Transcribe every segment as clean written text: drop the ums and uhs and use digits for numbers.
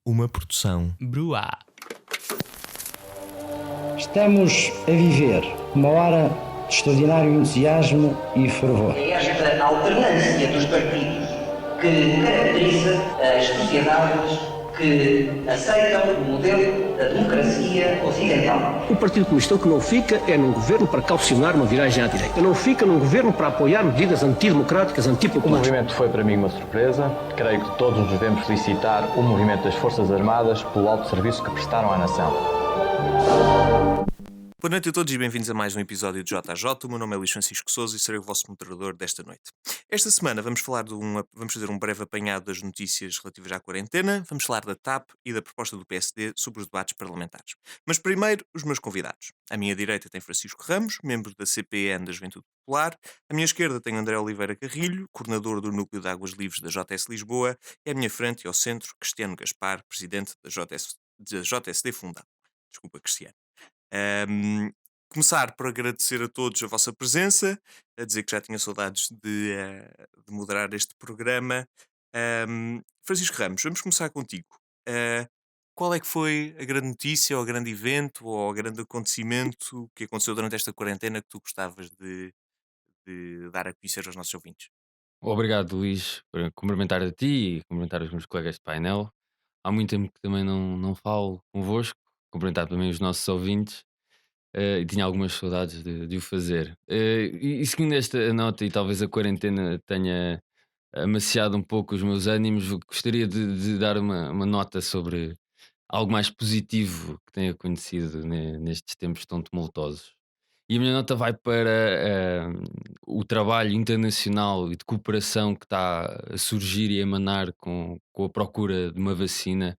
Uma produção. Bruá. Estamos a viver uma hora de extraordinário entusiasmo e fervor. É esta alternância dos partidos que caracteriza as sociedades que aceitam o modelo da democracia ocidental. O Partido Comunista o que não fica é num governo para calcionar uma viragem à direita. Não fica num governo para apoiar medidas antidemocráticas, O antipopulares. movimento foi para mim uma surpresa. Creio que todos nos devemos felicitar o movimento das Forças Armadas pelo alto serviço que prestaram à nação. Boa noite a todos e bem-vindos a mais um episódio de JJ. O meu nome é Luís Francisco Sousa e serei o vosso moderador desta noite. Esta semana vamos fazer um breve apanhado das notícias relativas à quarentena, vamos falar da TAP e da proposta do PSD sobre os debates parlamentares. Mas primeiro, os meus convidados. À minha direita tem Francisco Ramos, membro da CPN da Juventude Popular. À minha esquerda tem André Oliveira Carrilho, coordenador do Núcleo de Águas Livres da JS Lisboa. E à minha frente e ao centro, Cristiano Gaspar, presidente da JSD Fundão. Desculpa, Cristiano. Começar por agradecer a todos a vossa presença, a dizer que já tinha saudades de moderar este programa. Francisco Ramos, vamos começar contigo. Qual é que foi a grande notícia, ou o grande evento, ou o grande acontecimento que aconteceu durante esta quarentena que tu gostavas de dar a conhecer aos nossos ouvintes? Obrigado, Luís, por cumprimentar a ti e cumprimentar os meus colegas de painel. Há muito tempo que também não falo convosco, cumprimentar também os nossos ouvintes e tinha algumas saudades de o fazer. E seguindo esta nota e talvez a quarentena tenha amaciado um pouco os meus ânimos, eu gostaria de dar uma nota sobre algo mais positivo que tenha acontecido nestes tempos tão tumultuosos. E a minha nota vai para o trabalho internacional e de cooperação que está a surgir e a emanar com a procura de uma vacina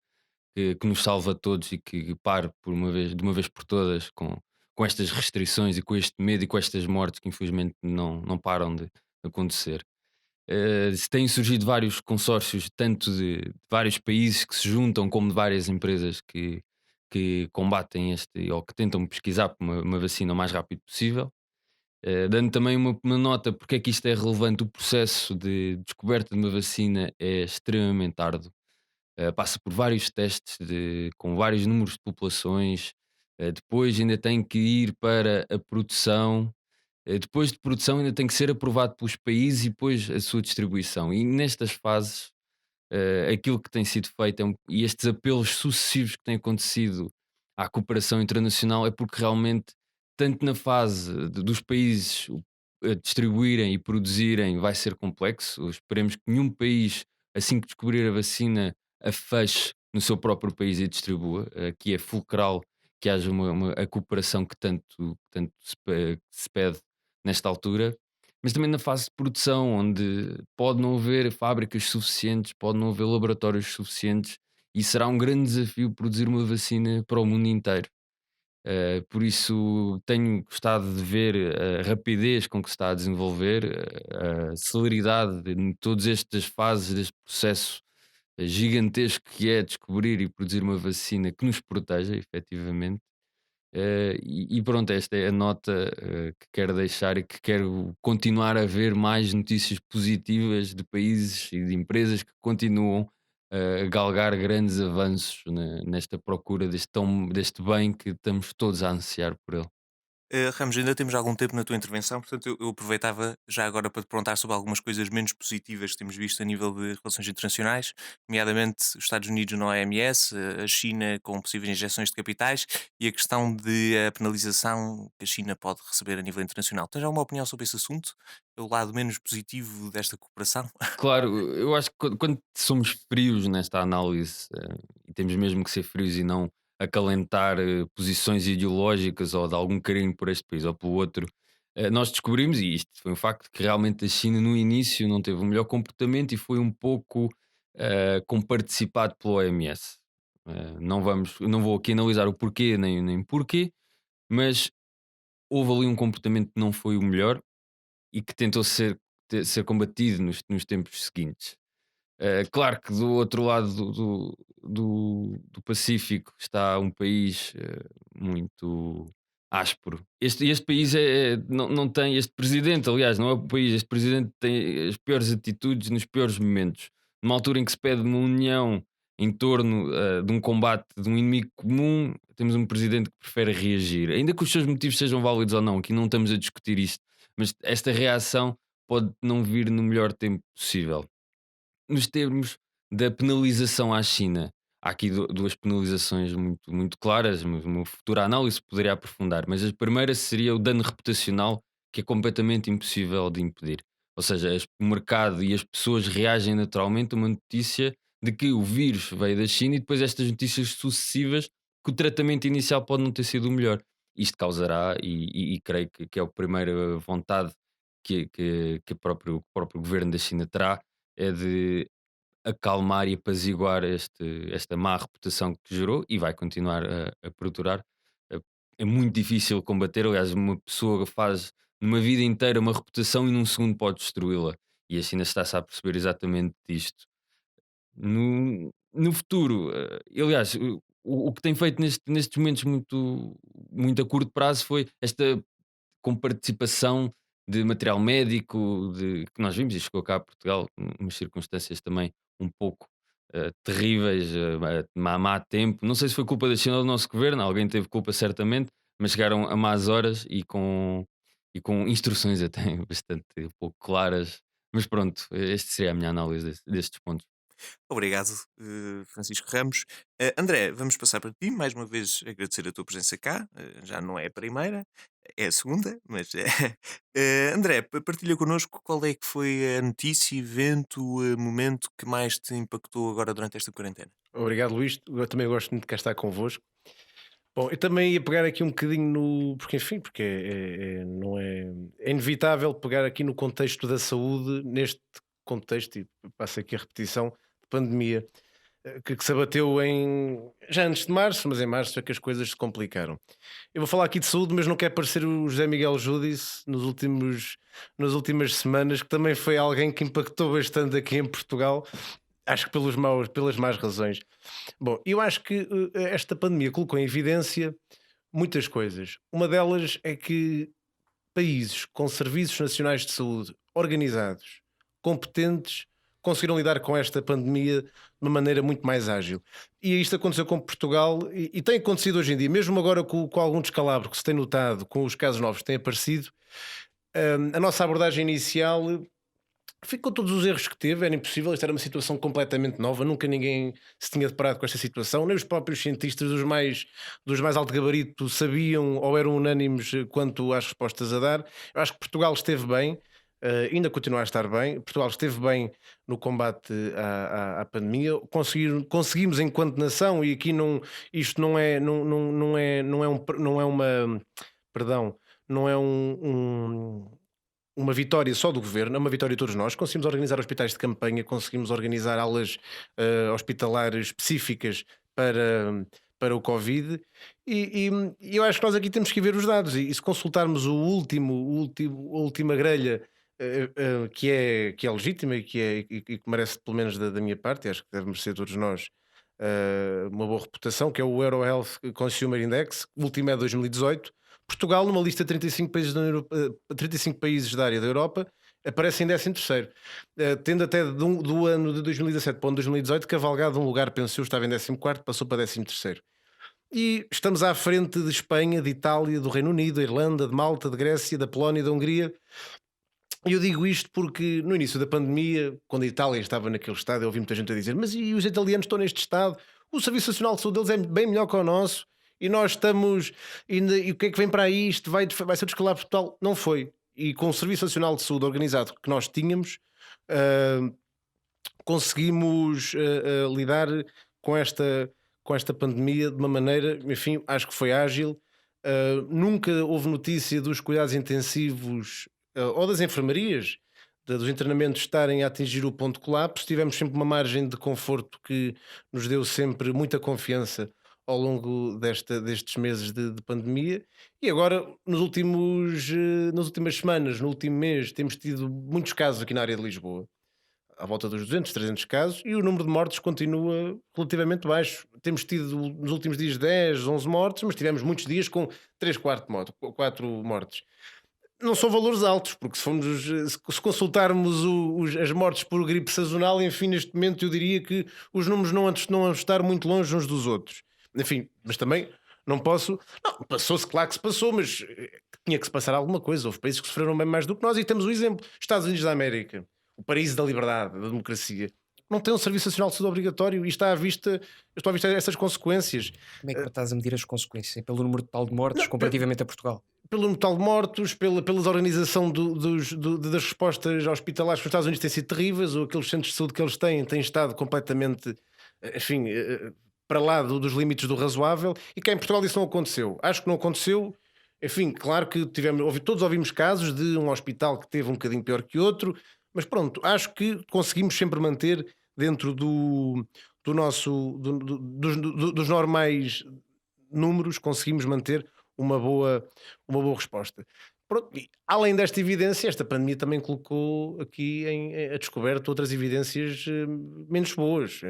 que nos salva a todos e que pare de uma vez por todas com estas restrições e com este medo e com estas mortes que infelizmente não param de acontecer. Se têm surgido vários consórcios, tanto de vários países que se juntam, como de várias empresas que combatem este ou que tentam pesquisar por uma vacina o mais rápido possível. Dando também uma nota porque é que isto é relevante, o processo de descoberta de uma vacina é extremamente árduo. Passa por vários testes com vários números de populações, depois ainda tem que ir para a produção, depois de produção ainda tem que ser aprovado pelos países e depois a sua distribuição. E nestas fases, aquilo que tem sido feito e estes apelos sucessivos que têm acontecido à cooperação internacional é porque realmente, tanto na fase dos países distribuírem e produzirem, vai ser complexo. Esperemos que nenhum país, assim que descobrir a vacina, a feche no seu próprio país e distribua. Aqui é fulcral que haja a cooperação que tanto se pede nesta altura, mas também na fase de produção, onde pode não haver fábricas suficientes, pode não haver laboratórios suficientes, e será um grande desafio produzir uma vacina para o mundo inteiro. Por isso tenho gostado de ver a rapidez com que se está a desenvolver, a celeridade em todas estas fases deste processo gigantesco que é descobrir e produzir uma vacina que nos proteja, efetivamente. E pronto, esta é a nota que quero deixar e que quero continuar a ver mais notícias positivas de países e de empresas que continuam a galgar grandes avanços nesta procura deste bem que estamos todos a ansiar por ele. Ramos, ainda temos algum tempo na tua intervenção, portanto eu aproveitava já agora para te perguntar sobre algumas coisas menos positivas que temos visto a nível de relações internacionais, nomeadamente os Estados Unidos na OMS, a China com possíveis injeções de capitais e a questão de a penalização que a China pode receber a nível internacional. Tens alguma opinião sobre esse assunto? É o lado menos positivo desta cooperação? Claro, eu acho que quando somos frios nesta análise, e temos mesmo que ser frios e não acalentar posições ideológicas ou de algum carinho por este país ou pelo outro, nós descobrimos, e isto foi um facto, que realmente a China no início não teve o melhor comportamento e foi um pouco comparticipado pela OMS. Não vou aqui analisar o porquê nem porquê, mas houve ali um comportamento que não foi o melhor e que tentou ser combatido nos tempos seguintes. Claro que do outro lado do Pacífico está um país muito áspero. Este país não tem, este presidente, aliás, não é o país, este presidente tem as piores atitudes nos piores momentos. Numa altura em que se pede uma união em torno de um combate de um inimigo comum, temos um presidente que prefere reagir. Ainda que os seus motivos sejam válidos ou não, aqui não estamos a discutir isto, mas esta reação pode não vir no melhor tempo possível. Nos termos da penalização à China, há aqui duas penalizações muito claras, mas uma futura análise poderia aprofundar, mas a primeira seria o dano reputacional, que é completamente impossível de impedir. Ou seja, o mercado e as pessoas reagem naturalmente a uma notícia de que o vírus veio da China e depois estas notícias sucessivas que o tratamento inicial pode não ter sido o melhor. Isto causará, e creio que é a primeira vontade que o próprio governo da China terá, é de acalmar e apaziguar esta má reputação que gerou e vai continuar a perdurar. É é muito difícil combater, aliás, uma pessoa faz numa vida inteira uma reputação e num segundo pode destruí-la. E a China está-se a perceber exatamente disto. No futuro, aliás, o que tem feito nestes momentos muito a curto prazo foi esta com participação de material médico, que nós vimos e chegou cá a Portugal, umas circunstâncias também um pouco terríveis, a má tempo. Não sei se foi culpa da China ou do nosso governo, alguém teve culpa certamente, mas chegaram a más horas e com instruções até bastante pouco claras. Mas pronto, esta seria a minha análise destes pontos. Obrigado, Francisco Ramos. André, vamos passar para ti. Mais uma vez agradecer a tua presença cá. Já não é a primeira, é a segunda, mas André, partilha connosco qual é que foi a notícia, evento, momento que mais te impactou agora durante esta quarentena. Obrigado, Luís. Eu também gosto muito de cá estar convosco. Bom, eu também ia pegar aqui um bocadinho no. Porque, enfim, porque não é inevitável pegar aqui no contexto da saúde, neste contexto, e passo aqui a repetição, de pandemia, que se abateu já antes de março, mas em março é que as coisas se complicaram. Eu vou falar aqui de saúde, mas não quero parecer o José Miguel Júdice nas últimas semanas, que também foi alguém que impactou bastante aqui em Portugal. Acho que pelas más razões. Bom, eu acho que esta pandemia colocou em evidência muitas coisas. Uma delas é que países com serviços nacionais de saúde organizados, competentes, conseguiram lidar com esta pandemia de uma maneira muito mais ágil. E isto aconteceu com Portugal e tem acontecido hoje em dia, mesmo agora com algum descalabro que se tem notado, com os casos novos que têm aparecido. A nossa abordagem inicial ficou todos os erros que teve, era impossível, isto era uma situação completamente nova, nunca ninguém se tinha deparado com esta situação, nem os próprios cientistas dos mais alto gabarito sabiam ou eram unânimes quanto às respostas a dar. Eu acho que Portugal esteve bem, ainda continua a estar bem. Portugal esteve bem no combate à pandemia. Conseguimos enquanto nação, e aqui isto não é uma, perdão, não é uma vitória só do governo, é uma vitória de todos nós. Conseguimos organizar hospitais de campanha, conseguimos organizar aulas hospitalares específicas para o Covid, e eu acho que nós aqui temos que ver os dados, e se consultarmos a última grelha, que é legítima e que merece, pelo menos da minha parte, e acho que devemos ser todos nós, uma boa reputação, que é o Euro Health Consumer Index, o último é de 2018. Portugal, numa lista de 35 países 35 países da área da Europa, aparece em 13º, tendo até do ano de 2017 para o ano de 2018 cavalgado um lugar, penso eu, estava em 14º, passou para 13º. E estamos à frente de Espanha, de Itália, do Reino Unido, da Irlanda, de Malta, de Grécia, da Polónia, da Hungria. E eu digo isto porque no início da pandemia, quando a Itália estava naquele estado, eu ouvi muita gente a dizer: mas e os italianos estão neste estado? O Serviço Nacional de Saúde deles é bem melhor que o nosso. E nós estamos, e o que é que vem para aí? Isto vai ser descalabro total. Não foi. E com o Serviço Nacional de Saúde organizado que nós tínhamos, conseguimos lidar com esta pandemia de uma maneira, enfim, acho que foi ágil. Nunca houve notícia dos cuidados intensivos ou das enfermarias, dos internamentos estarem a atingir o ponto de colapso. Tivemos sempre uma margem de conforto que nos deu sempre muita confiança ao longo destes meses de pandemia. E agora, nas últimas semanas, no último mês, temos tido muitos casos aqui na área de Lisboa, à volta dos 200, 300 casos, e o número de mortes continua relativamente baixo. Temos tido nos últimos dias 10, 11 mortes, mas tivemos muitos dias com 3, 4 mortes. não são valores altos, porque se consultarmos as mortes por gripe sazonal, enfim, neste momento eu diria que os números não vão estar muito longe uns dos outros. Enfim, mas também não posso. Não, passou-se, claro que se passou, mas tinha que se passar alguma coisa. Houve países que sofreram bem mais do que nós e temos o exemplo: Estados Unidos da América, o paraíso da liberdade, da democracia. Não tem um Serviço Nacional de Saúde obrigatório e estou à vista essas consequências. Como é que estás a medir as consequências? É pelo número total de mortes comparativamente a Portugal? Pelo total de mortos, pela organização das respostas hospitalares que os Estados Unidos têm sido terríveis, ou aqueles centros de saúde que eles têm estado completamente, enfim, para lá dos limites do razoável, e cá em Portugal isso não aconteceu. Acho que não aconteceu. Enfim, claro que todos ouvimos casos de um hospital que teve um bocadinho pior que outro, mas pronto, acho que conseguimos sempre manter dentro dos normais números, conseguimos manter uma boa resposta. Pronto, e além desta evidência, esta pandemia também colocou aqui a descoberto outras evidências menos boas.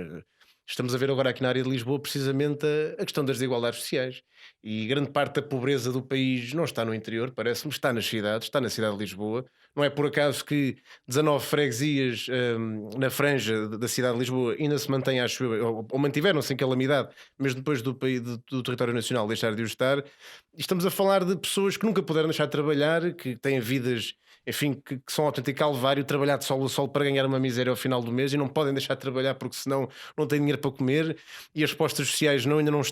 Estamos a ver agora aqui na área de Lisboa precisamente a questão das desigualdades sociais, e grande parte da pobreza do país não está no interior, parece-me, está nas cidades, está na cidade de Lisboa. Não é por acaso que 19 freguesias na franja da cidade de Lisboa ainda se mantêm, acho eu, ou mantiveram-se em calamidade, mesmo depois do território nacional deixar de o estar. E estamos a falar de pessoas que nunca puderam deixar de trabalhar, que têm vidas, enfim, que são um autêntico calvário, trabalhar de sol a sol para ganhar uma miséria ao final do mês, e não podem deixar de trabalhar porque senão não têm dinheiro para comer, e as respostas sociais ainda não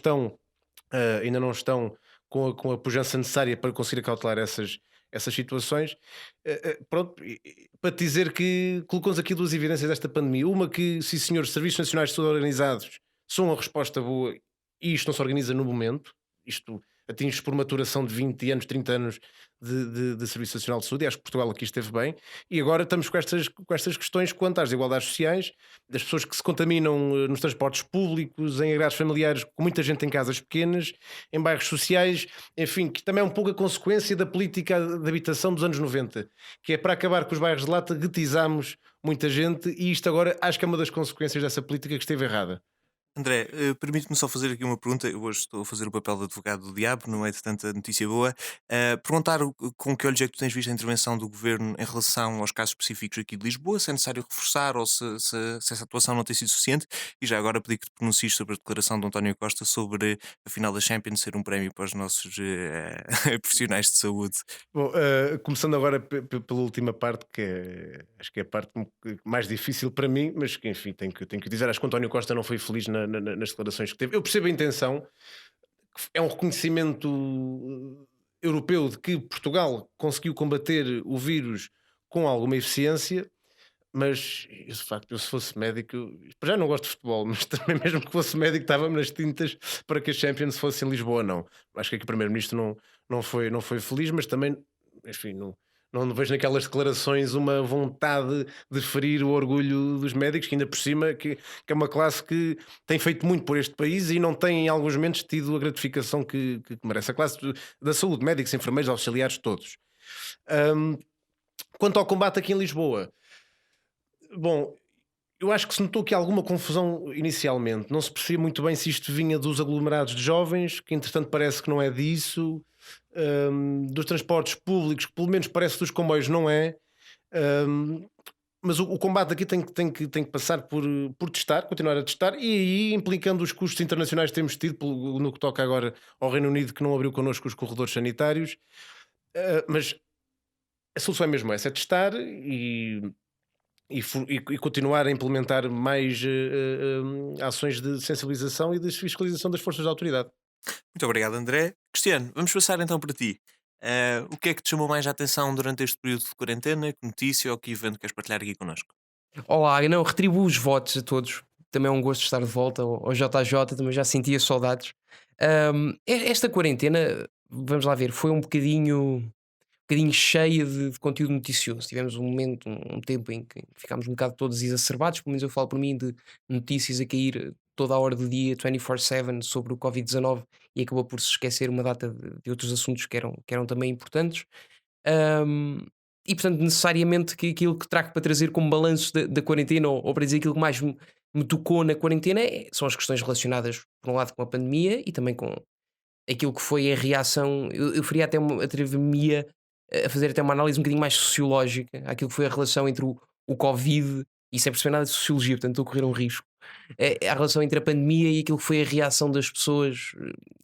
estão com a pujança necessária para conseguir acautelar essas situações. Pronto, para te dizer que colocamos aqui duas evidências desta pandemia: uma, que sim senhor, os Serviços Nacionais de Saúde organizados são uma resposta boa, e isto não se organiza no momento, isto atinge por maturação de 20 anos, 30 anos de Serviço Nacional de Saúde, e acho que Portugal aqui esteve bem. E agora estamos com estas questões quanto às desigualdades sociais, das pessoas que se contaminam nos transportes públicos, em agregados familiares, com muita gente em casas pequenas, em bairros sociais, enfim, que também é um pouco a consequência da política de habitação dos anos 90, que é para acabar com os bairros de lata, guetizámos muita gente, e isto agora acho que é uma das consequências dessa política que esteve errada. André, permite-me só fazer aqui uma pergunta. Eu hoje estou a fazer o papel de advogado do diabo, no meio de tanta notícia boa. Perguntar com que olhos é que tu tens visto a intervenção do governo em relação aos casos específicos aqui de Lisboa, se é necessário reforçar ou se essa atuação não tem sido suficiente. E já agora pedir que te pronuncies sobre a declaração de António Costa sobre a final da Champions ser um prémio para os nossos profissionais de saúde. Bom, começando agora pela última parte, acho que é a parte mais difícil para mim, mas que enfim, tenho que dizer, acho que o António Costa não foi feliz nas declarações que teve. Eu percebo a intenção, que é um reconhecimento europeu de que Portugal conseguiu combater o vírus com alguma eficiência, mas eu, de facto, se fosse médico, já não gosto de futebol, mas também mesmo que fosse médico, estava-me nas tintas para que a Champions fosse em Lisboa. Não, acho que aqui o Primeiro-Ministro não foi feliz, mas também, enfim, não vejo naquelas declarações uma vontade de ferir o orgulho dos médicos, que ainda por cima que é uma classe que tem feito muito por este país e não tem em alguns momentos tido a gratificação que merece. A classe da saúde, médicos, enfermeiros, auxiliares, todos. Quanto ao combate aqui em Lisboa, bom, eu acho que se notou aqui alguma confusão inicialmente. Não se percebia muito bem se isto vinha dos aglomerados de jovens, que entretanto parece que não é disso, dos transportes públicos, que pelo menos parece que dos comboios não é. Mas o combate aqui tem que passar por testar, continuar a testar, e aí implicando os custos internacionais que temos tido, no que toca agora ao Reino Unido, que não abriu connosco os corredores sanitários. Mas a solução é mesmo essa: é testar e continuar a implementar mais ações de sensibilização e de fiscalização das forças de autoridade. Muito obrigado, André. Cristiano, vamos passar então para ti. O que é que te chamou mais a atenção durante este período de quarentena? Que notícia ou que evento queres partilhar aqui connosco? Olá, não, retribuo os votos a todos. Também é um gosto estar de volta ao JJ, também já sentia saudades. Esta quarentena, vamos lá ver, foi um bocadinho cheia de conteúdo noticioso. Tivemos um momento, um tempo em que ficámos um bocado todos exacerbados, pelo menos eu falo por mim, de notícias a cair toda a hora do dia, 24/7, sobre o Covid-19, e acabou por se esquecer uma data de outros assuntos que eram também importantes. Ahm, e portanto, necessariamente, que aquilo que trago para trazer como balanço da quarentena, ou para dizer aquilo que mais me tocou na quarentena, são as questões relacionadas, por um lado, com a pandemia, e também com aquilo que foi a reação. Eu faria até atrever-me a fazer até uma análise um bocadinho mais sociológica àquilo que foi a relação entre o Covid, e sem perceber nada de sociologia, portanto estou a correr um risco, a relação entre a pandemia e aquilo que foi a reação das pessoas,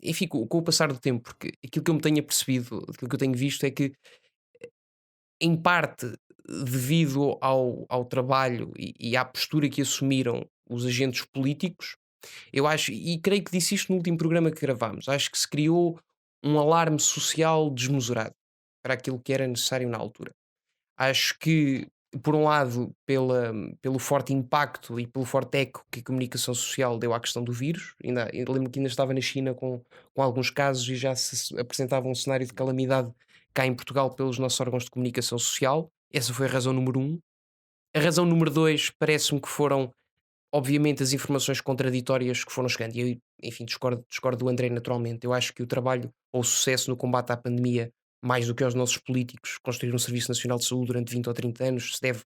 enfim, com o passar do tempo, porque aquilo que eu me tenho percebido, aquilo que eu tenho visto é que, em parte, devido ao trabalho e à postura que assumiram os agentes políticos, eu acho, e creio que disse isto no último programa que gravámos, acho que se criou um alarme social desmesurado para aquilo que era necessário na altura. Acho que, por um lado, pelo forte impacto e pelo forte eco que a comunicação social deu à questão do vírus, eu lembro que ainda estava na China com alguns casos e já se apresentava um cenário de calamidade cá em Portugal pelos nossos órgãos de comunicação social. Essa foi a razão número um. A razão número dois parece-me que foram, obviamente, as informações contraditórias que foram chegando. E eu, enfim, discordo do André naturalmente. Eu acho que o trabalho ou o sucesso no combate à pandemia, mais do que aos nossos políticos construir um Serviço Nacional de Saúde durante 20 ou 30 anos, se deve,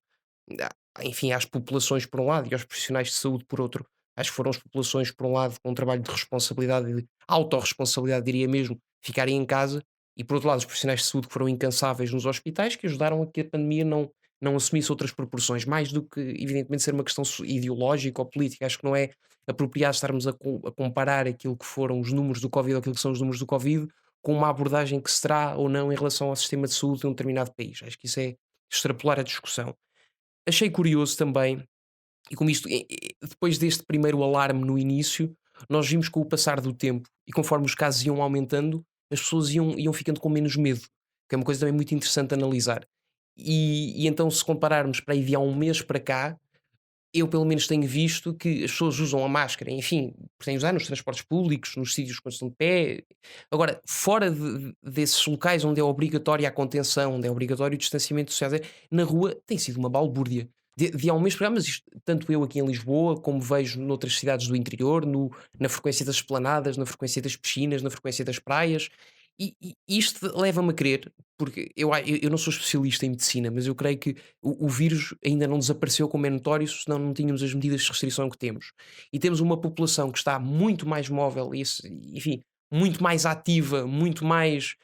enfim, às populações por um lado e aos profissionais de saúde por outro. Acho que foram as populações, por um lado, com um trabalho de responsabilidade e de autorresponsabilidade, diria mesmo, ficarem em casa, e por outro lado, os profissionais de saúde que foram incansáveis nos hospitais, que ajudaram a que a pandemia não assumisse outras proporções, mais do que, evidentemente, ser uma questão ideológica ou política. Acho que não é apropriado estarmos a comparar aquilo que foram os números do Covid ou aquilo que são os números do Covid com uma abordagem que se terá ou não em relação ao sistema de saúde de um determinado país. Acho que isso é extrapolar a discussão. Achei curioso também, e como isto, depois deste primeiro alarme no início, nós vimos com o passar do tempo e conforme os casos iam aumentando, as pessoas iam ficando com menos medo, que é uma coisa também muito interessante analisar. E então, se compararmos para aí de há um mês para cá, eu pelo menos tenho visto que as pessoas usam a máscara, enfim, têm usar nos transportes públicos, nos sítios quando estão de pé. Agora, fora desses locais onde é obrigatória a contenção, onde é obrigatório o distanciamento social, na rua tem sido uma balbúrdia. De há um mês para cá, mas isto, tanto eu aqui em Lisboa, como vejo noutras cidades do interior, na frequência das esplanadas, na frequência das piscinas, na frequência das praias, e isto leva-me a crer, porque eu não sou especialista em medicina, mas eu creio que o vírus ainda não desapareceu como é notório, senão não tínhamos as medidas de restrição que temos. E temos uma população que está muito mais móvel, enfim, muito mais ativa, muito mais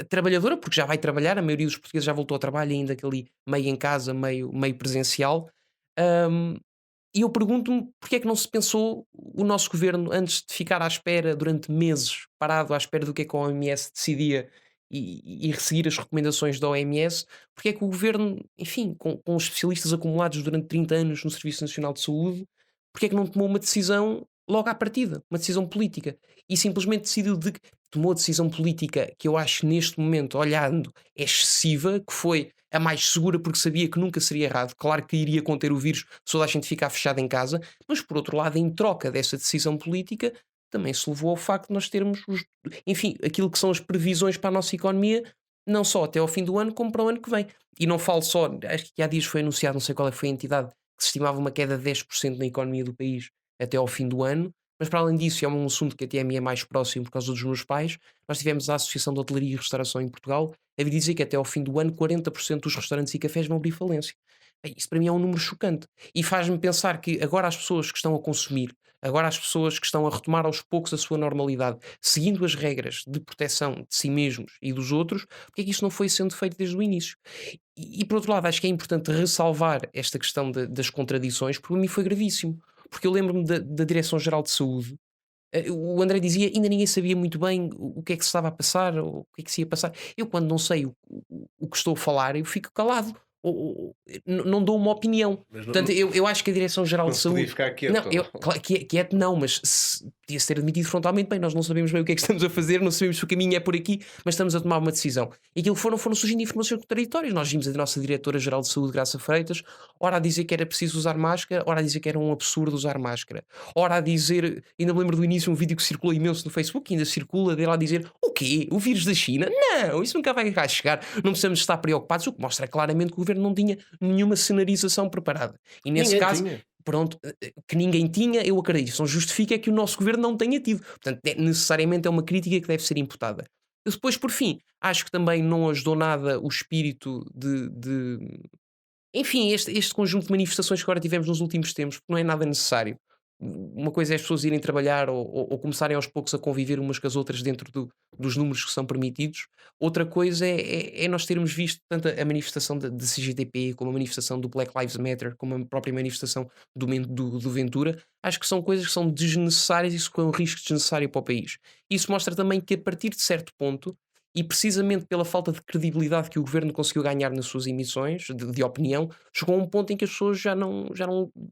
trabalhadora, porque já vai trabalhar, a maioria dos portugueses já voltou ao trabalho, ainda que ali meio em casa, meio presencial. Ahm, e eu pergunto-me porque é que não se pensou o nosso governo, antes de ficar à espera durante meses, parado à espera do que é que a OMS decidia e seguir as recomendações da OMS, porque é que o governo, enfim, com os especialistas acumulados durante 30 anos no Serviço Nacional de Saúde, porque é que não tomou uma decisão logo à partida, uma decisão política, e simplesmente tomou a decisão política que eu acho neste momento, olhando, é excessiva, que foi a mais segura porque sabia que nunca seria errado. Claro que iria conter o vírus se toda a gente ficar fechada em casa, mas por outro lado, em troca dessa decisão política, também se levou ao facto de nós termos, enfim, aquilo que são as previsões para a nossa economia, não só até ao fim do ano, como para o ano que vem. E não falo só, acho que há dias foi anunciado, não sei qual é que foi a entidade, que se estimava uma queda de 10% na economia do país até ao fim do ano. Mas para além disso, é um assunto que até a mim é mais próximo por causa dos meus pais. Nós tivemos a Associação de Hotelaria e Restauração em Portugal a vir dizer que até ao fim do ano 40% dos restaurantes e cafés vão abrir falência. Bem, isso para mim é um número chocante e faz-me pensar que agora as pessoas que estão a consumir, agora as pessoas que estão a retomar aos poucos a sua normalidade, seguindo as regras de proteção de si mesmos e dos outros, porque é que isso não foi sendo feito desde o início? E por outro lado, acho que é importante ressalvar esta questão das contradições, porque para mim foi gravíssimo. Porque eu lembro-me da Direção-Geral de Saúde. O André dizia ainda ninguém sabia muito bem o que é que se estava a passar, ou o que é que se ia passar. Eu, quando não sei o que estou a falar, eu fico calado. Não dou uma opinião. Mas Portanto, eu acho que a Direção-Geral não de se podia Saúde. ficar quieto. Não, claro, quieto não, mas podia-se ter admitido frontalmente, bem, nós não sabemos bem o que é que estamos a fazer, não sabemos se o caminho é por aqui, mas estamos a tomar uma decisão. E aquilo foram surgindo informações contraditórias. Nós vimos a nossa Diretora-Geral de Saúde, Graça Freitas, ora a dizer que era preciso usar máscara, ora a dizer que era um absurdo usar máscara, ora a dizer, ainda me lembro do início, um vídeo que circulou imenso no Facebook, ainda circula, dele a dizer, o quê? O vírus da China? Não, isso nunca vai cá chegar, não precisamos estar preocupados, o que mostra claramente que o governo não tinha nenhuma cenarização preparada. E nesse Ninguém caso, tinha. pronto, que ninguém tinha, eu acredito. Isso não justifica que o nosso governo não tenha tido. Portanto, necessariamente é uma crítica que deve ser imputada. Depois, por fim, acho que também não ajudou nada o espírito enfim, este conjunto de manifestações que agora tivemos nos últimos tempos, porque não é nada necessário. uma coisa é as pessoas irem trabalhar ou começarem aos poucos a conviver umas com as outras dentro dos números que são permitidos. Outra coisa é nós termos visto tanto a manifestação da CGTP, como a manifestação do Black Lives Matter, como a própria manifestação do Ventura. Acho que são coisas que são desnecessárias e isso é um risco desnecessário para o país. Isso mostra também que a partir de certo ponto, e precisamente pela falta de credibilidade que o governo conseguiu ganhar nas suas emissões de opinião, chegou a um ponto em que as pessoas já não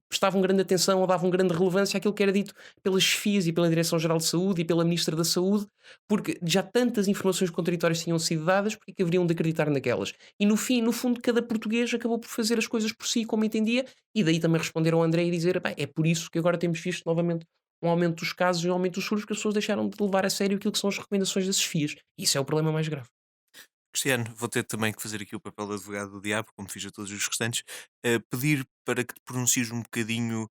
prestavam grande atenção ou davam grande relevância àquilo que era dito pelas chefias e pela Direção-Geral de Saúde e pela Ministra da Saúde, porque já tantas informações contraditórias tinham sido dadas, porque é que haveriam de acreditar naquelas? E no fim, no fundo, cada português acabou por fazer as coisas por si, como entendia, e daí também responder ao André e dizer: "Bem, é por isso que agora temos visto novamente um aumento dos casos e um aumento dos surtos, porque as pessoas deixaram de levar a sério aquilo que são as recomendações das chefias. Isso é o problema mais grave." Cristiano, vou ter também que fazer aqui o papel de advogado do diabo, como fiz a todos os restantes, pedir para que te pronuncies um bocadinho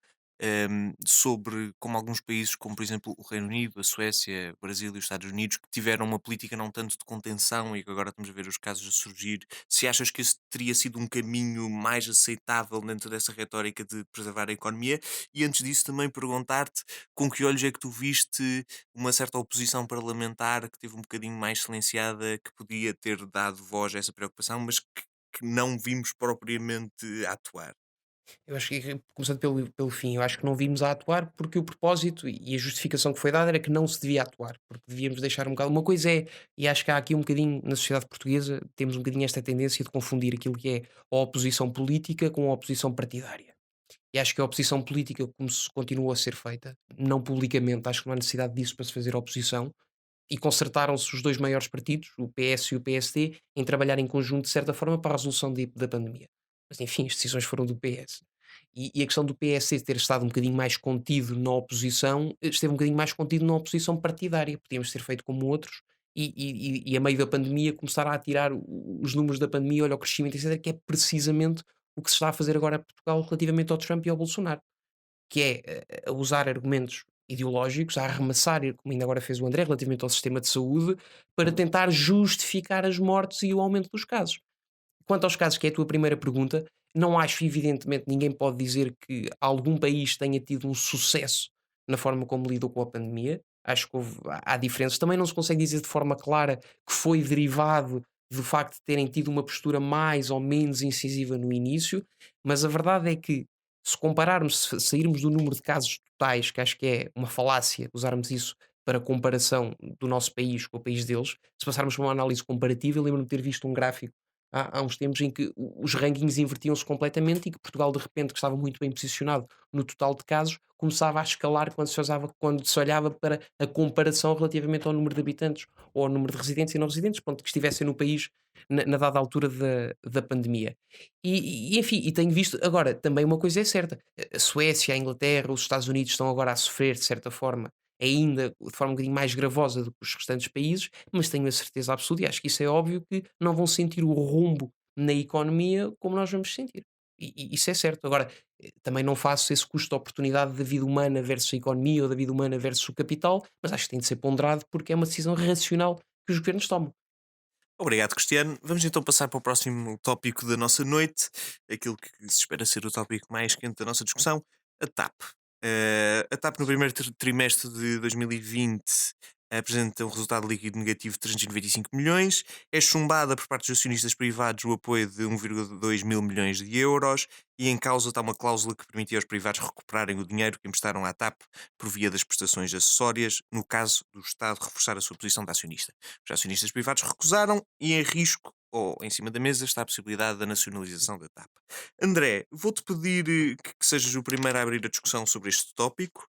sobre como alguns países, como por exemplo o Reino Unido, a Suécia, o Brasil e os Estados Unidos, que tiveram uma política não tanto de contenção e que agora estamos a ver os casos a surgir, se achas que esse teria sido um caminho mais aceitável dentro dessa retórica de preservar a economia, e antes disso também perguntar-te com que olhos é que tu viste uma certa oposição parlamentar que teve um bocadinho mais silenciada, que podia ter dado voz a essa preocupação, mas que não vimos propriamente atuar. Eu acho que, começando pelo fim, eu acho que não vimos a atuar porque o propósito e a justificação que foi dada era que não se devia atuar, porque devíamos deixar um bocado. Uma coisa é, e acho que há aqui um bocadinho na sociedade portuguesa, temos um bocadinho esta tendência de confundir aquilo que é a oposição política com a oposição partidária. E acho que a oposição política, como se continuou a ser feita, não publicamente, acho que não há necessidade disso para se fazer oposição, e concertaram-se os dois maiores partidos, o PS e o PSD, em trabalhar em conjunto, de certa forma, para a resolução da pandemia. Mas, enfim, as decisões foram do PS. E a questão do PSD ter estado um bocadinho mais contido na oposição, esteve um bocadinho mais contido na oposição partidária. Podíamos ter feito como outros e a meio da pandemia começar a atirar os números da pandemia, olha o crescimento, etc., que é precisamente o que se está a fazer agora a Portugal relativamente ao Trump e ao Bolsonaro, que é a usar argumentos ideológicos, a arremessar, como ainda agora fez o André, relativamente ao sistema de saúde, para tentar justificar as mortes e o aumento dos casos. Quanto aos casos, que é a tua primeira pergunta, não acho, evidentemente, ninguém pode dizer que algum país tenha tido um sucesso na forma como lidou com a pandemia. Acho que há diferenças. Também não se consegue dizer de forma clara que foi derivado do facto de terem tido uma postura mais ou menos incisiva no início, mas a verdade é que, se compararmos, se sairmos do número de casos totais, que acho que é uma falácia usarmos isso para comparação do nosso país com o país deles, se passarmos por uma análise comparativa, eu lembro-me de ter visto um gráfico há uns tempos em que os rankings invertiam-se completamente e que Portugal, de repente, que estava muito bem posicionado no total de casos, começava a escalar quando se olhava para a comparação relativamente ao número de habitantes ou ao número de residentes e não residentes, ponto, que estivessem no país na dada altura da pandemia. Enfim, e tenho visto, agora, também uma coisa é certa, a Suécia, a Inglaterra, os Estados Unidos estão agora a sofrer, de certa forma, ainda de forma um bocadinho mais gravosa do que os restantes países, mas tenho a certeza absoluta, e acho que isso é óbvio, que não vão sentir o rombo na economia como nós vamos sentir. E isso é certo. Agora, também não faço esse custo de oportunidade da vida humana versus a economia ou da vida humana versus o capital, mas acho que tem de ser ponderado porque é uma decisão racional que os governos tomam. Obrigado, Cristiano. Vamos então passar para o próximo tópico da nossa noite, aquilo que se espera ser o tópico mais quente da nossa discussão, a TAP. A TAP no primeiro trimestre de 2020 apresenta um resultado líquido negativo de 395 milhões, é chumbada por parte dos acionistas privados o apoio de 1,2 mil milhões de euros e em causa está uma cláusula que permitia aos privados recuperarem o dinheiro que emprestaram à TAP por via das prestações acessórias, no caso do Estado reforçar a sua posição de acionista. Os acionistas privados recusaram e em risco, ou em cima da mesa, está a possibilidade da nacionalização da TAP. André, vou-te pedir que sejas o primeiro a abrir a discussão sobre este tópico,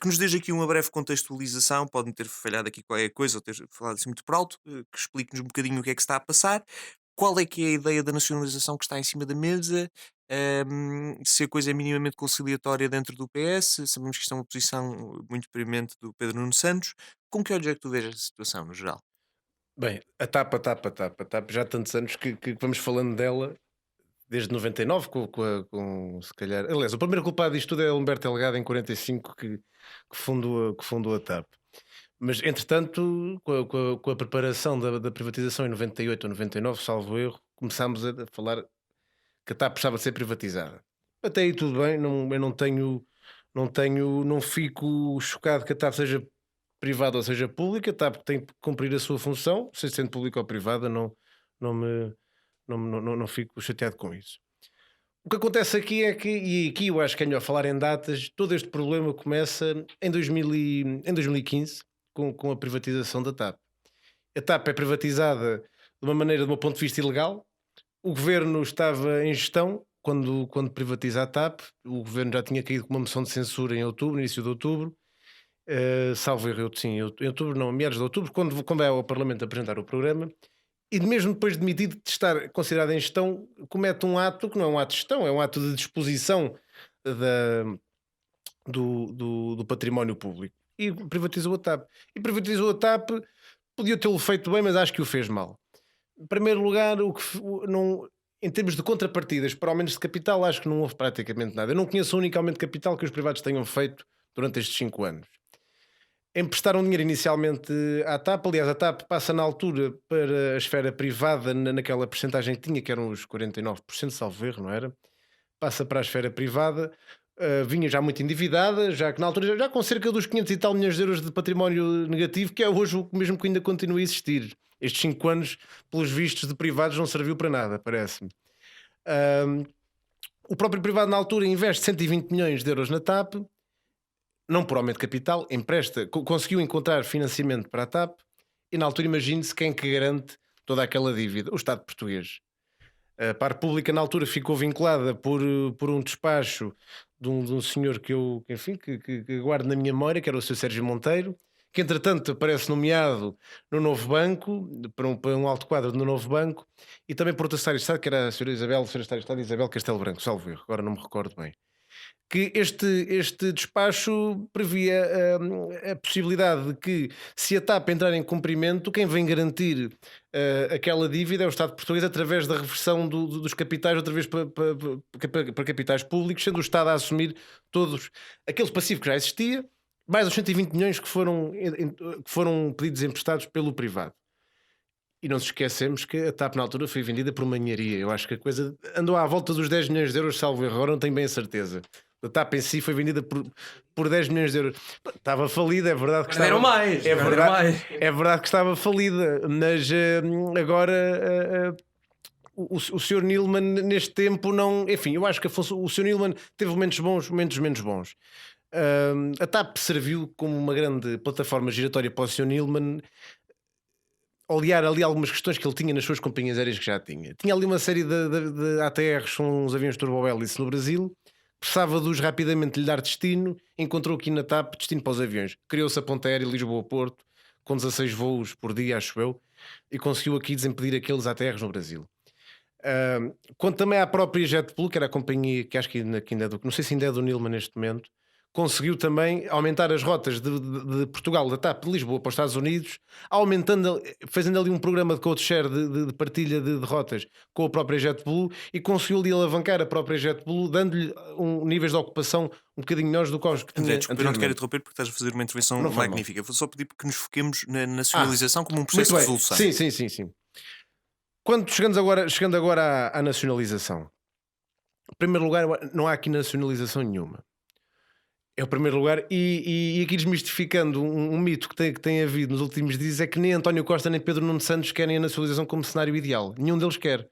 que nos deixe aqui uma breve contextualização, pode-me ter falhado aqui qualquer coisa ou ter falado assim muito por alto, que explique-nos um bocadinho o que é que se está a passar, qual é que é a ideia da nacionalização que está em cima da mesa, se a coisa é minimamente conciliatória dentro do PS, sabemos que isto é uma posição muito premente do Pedro Nuno Santos, com que olhos é que tu vês esta situação, no geral? Bem, a TAP, já há tantos anos que vamos falando dela, desde 99, com se calhar. Aliás, o primeiro culpado disto tudo é Humberto Delgado, em 45, que fundou a TAP. Mas, entretanto, com a preparação da privatização em 98 ou 99, salvo erro, começámos a falar que a TAP precisava de ser privatizada. Até aí tudo bem, eu não não fico chocado que a TAP seja privada ou seja pública. A TAP tem que cumprir a sua função, seja sendo pública ou privada, não fico chateado com isso. O que acontece aqui é que, e aqui eu acho que é melhor falar em datas, todo este problema começa em 2015, com a privatização da TAP. A TAP é privatizada de uma maneira, do meu ponto de vista, ilegal. O governo estava em gestão quando privatiza a TAP. O governo já tinha caído com uma moção de censura em outubro, início de outubro. Salvo erro, sim, em outubro, não, meados de outubro, quando vai ao Parlamento apresentar o programa. E mesmo depois de demitido, de estar considerado em gestão, comete um ato que não é um ato de gestão, é um ato de disposição do património público. E privatizou a TAP. E privatizou a TAP, podia tê-lo feito bem, mas acho que o fez mal. Em primeiro lugar, em termos de contrapartidas para aumentos de capital, acho que não houve praticamente nada. Eu não conheço o único aumento de capital que os privados tenham feito durante estes 5 anos. Emprestaram dinheiro inicialmente à TAP. Aliás, a TAP passa na altura para a esfera privada, naquela percentagem que tinha, que eram os 49%, salvo erro, não era? Passa para a esfera privada. Vinha já muito endividada, já que na altura já com cerca dos 500 e tal milhões de euros de património negativo, que é hoje o mesmo que ainda continua a existir. Estes 5 anos, pelos vistos de privados, não serviu para nada, parece-me. O próprio privado na altura investe 120 milhões de euros na TAP, não por aumento de capital, conseguiu encontrar financiamento para a TAP, e na altura imagine-se quem que garante toda aquela dívida: o Estado português. A Par Pública na altura ficou vinculada por um despacho de um senhor que eu, enfim, que guardo na minha memória, que era o Sr. Sérgio Monteiro, que entretanto aparece nomeado no novo banco, para um alto quadro no novo banco, e também por outra secretária de Estado, que era a Sra. Secretária de Estado Isabel Castelo Branco, salvo erro, agora não me recordo bem. Que este despacho previa a possibilidade de que, se a TAP entrar em cumprimento, quem vem garantir aquela dívida é o Estado português, através da reversão dos capitais, outra vez para capitais públicos, sendo o Estado a assumir todos aqueles passivos que já existia, mais os 120 milhões que foram pedidos emprestados pelo privado. E não nos esquecemos que a TAP na altura foi vendida por manharia. Eu acho que a coisa andou à volta dos 10 milhões de euros, salvo erro, agora não tenho bem a certeza. A TAP em si foi vendida por 10 milhões de euros. Estava falida, é verdade que estava. Mais. É verdade que estava falida, mas agora o Sr. Neeleman neste tempo não. Enfim, eu acho que o Sr. Neeleman teve momentos bons, momentos menos bons. A TAP serviu como uma grande plataforma giratória para o Sr. Neeleman olhar ali algumas questões que ele tinha nas suas companhias aéreas que já tinha. Tinha ali uma série de ATRs, são uns aviões turbohélice no Brasil, precisava de os rapidamente lhe dar destino, encontrou aqui na TAP destino para os aviões. Criou-se a ponta aérea Lisboa-Porto, com 16 voos por dia, acho eu, e conseguiu aqui desimpedir aqueles ATRs no Brasil. Quanto também à própria JetBlue, que era a companhia que acho que ainda é não sei se ainda é do Neeleman neste momento, conseguiu também aumentar as rotas de Portugal, da TAP de Lisboa para os Estados Unidos, fazendo ali um programa de code-share de partilha de rotas com a própria JetBlue, e conseguiu ali alavancar a própria JetBlue, dando-lhe níveis de ocupação um bocadinho melhores do que os que tinha. André, desculpa, eu não te quero interromper porque estás a fazer uma intervenção magnífica. Vou só pedir que nos foquemos na nacionalização como um processo de resolução. Sim. Chegando agora à nacionalização. Em primeiro lugar, não há aqui nacionalização nenhuma. É o primeiro lugar, e aqui desmistificando um mito que tem havido nos últimos dias, é que nem António Costa nem Pedro Nuno Santos querem a nacionalização como cenário ideal. Nenhum deles quer.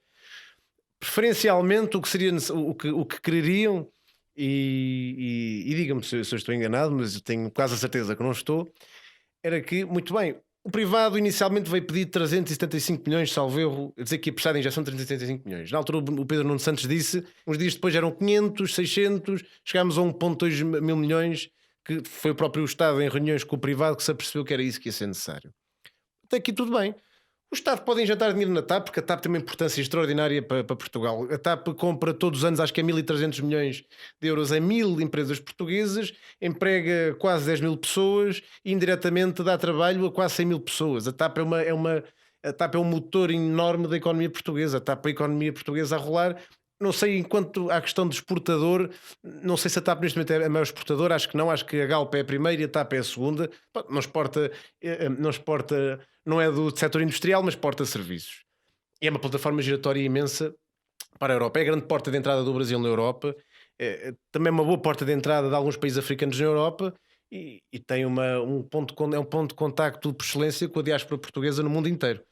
Preferencialmente, o que quereriam, e diga-me se eu estou enganado, mas eu tenho quase a certeza que não estou, era que, muito bem, o privado inicialmente veio pedir 375 milhões, salvo erro, a dizer que ia prestar em injeção de 375 milhões. Na altura o Pedro Nuno Santos disse, uns dias depois eram 500, 600, chegámos a 1,2 mil milhões, que foi o próprio Estado em reuniões com o privado que se apercebeu que era isso que ia ser necessário. Até aqui tudo bem. O Estado pode injetar dinheiro na TAP, porque a TAP tem uma importância extraordinária para Portugal. A TAP compra todos os anos, acho que é 1.300 milhões de euros em 1.000 empresas portuguesas, emprega quase 10 mil pessoas e indiretamente dá trabalho a quase 100 mil pessoas. A TAP a TAP é um motor enorme da economia portuguesa. A TAP é a economia portuguesa a rolar. Não sei, enquanto à questão de exportador, não sei se a TAP neste momento é a maior exportadora, acho que não, acho que a Galp é a primeira e a TAP é a segunda. Não exporta, não é do setor industrial, mas exporta serviços. E é uma plataforma giratória imensa para a Europa. É a grande porta de entrada do Brasil na Europa também é uma boa porta de entrada de alguns países africanos na Europa e tem é um ponto de contacto por excelência com a diáspora portuguesa no mundo inteiro.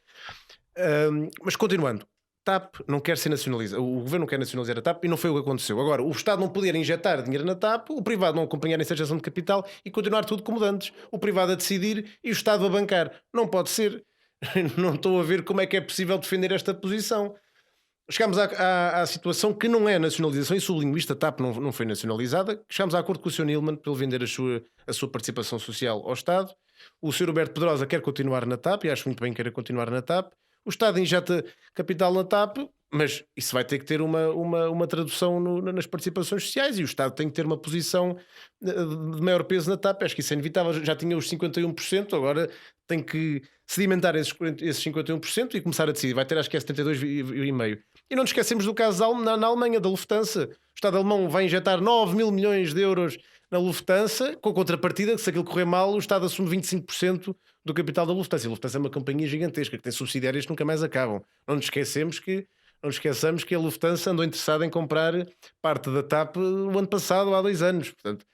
Mas continuando, TAP não quer ser nacionalizada, o governo não quer nacionalizar a TAP e não foi o que aconteceu. Agora, o Estado não poder injetar dinheiro na TAP, o privado não acompanhar a injeção de capital e continuar tudo como antes. O privado a decidir e o Estado a bancar. Não pode ser. Não estou a ver como é que é possível defender esta posição. Chegámos à situação que não é nacionalização, e sublinho isto, a TAP não foi nacionalizada. Chegámos a acordo com o Sr. Nilman para ele vender a sua participação social ao Estado. O Sr. Roberto Pedrosa quer continuar na TAP e acho muito bem que queira continuar na TAP. O Estado injeta capital na TAP, mas isso vai ter que ter uma tradução nas participações sociais, e o Estado tem que ter uma posição de maior peso na TAP. Acho que isso é inevitável. Já tinha os 51%, agora tem que sedimentar esses 51% e começar a decidir. Vai ter, acho que é 72,5%. E não nos esquecemos do caso na Alemanha, da Lufthansa. O Estado alemão vai injetar 9 mil milhões de euros na Lufthansa, com a contrapartida que, se aquilo correr mal, o Estado assume 25% do capital da Lufthansa. E a Lufthansa é uma companhia gigantesca que tem subsidiárias que nunca mais acabam. Não nos esqueçamos que a Lufthansa andou interessada em comprar parte da TAP o ano passado, há 2 anos. Portanto,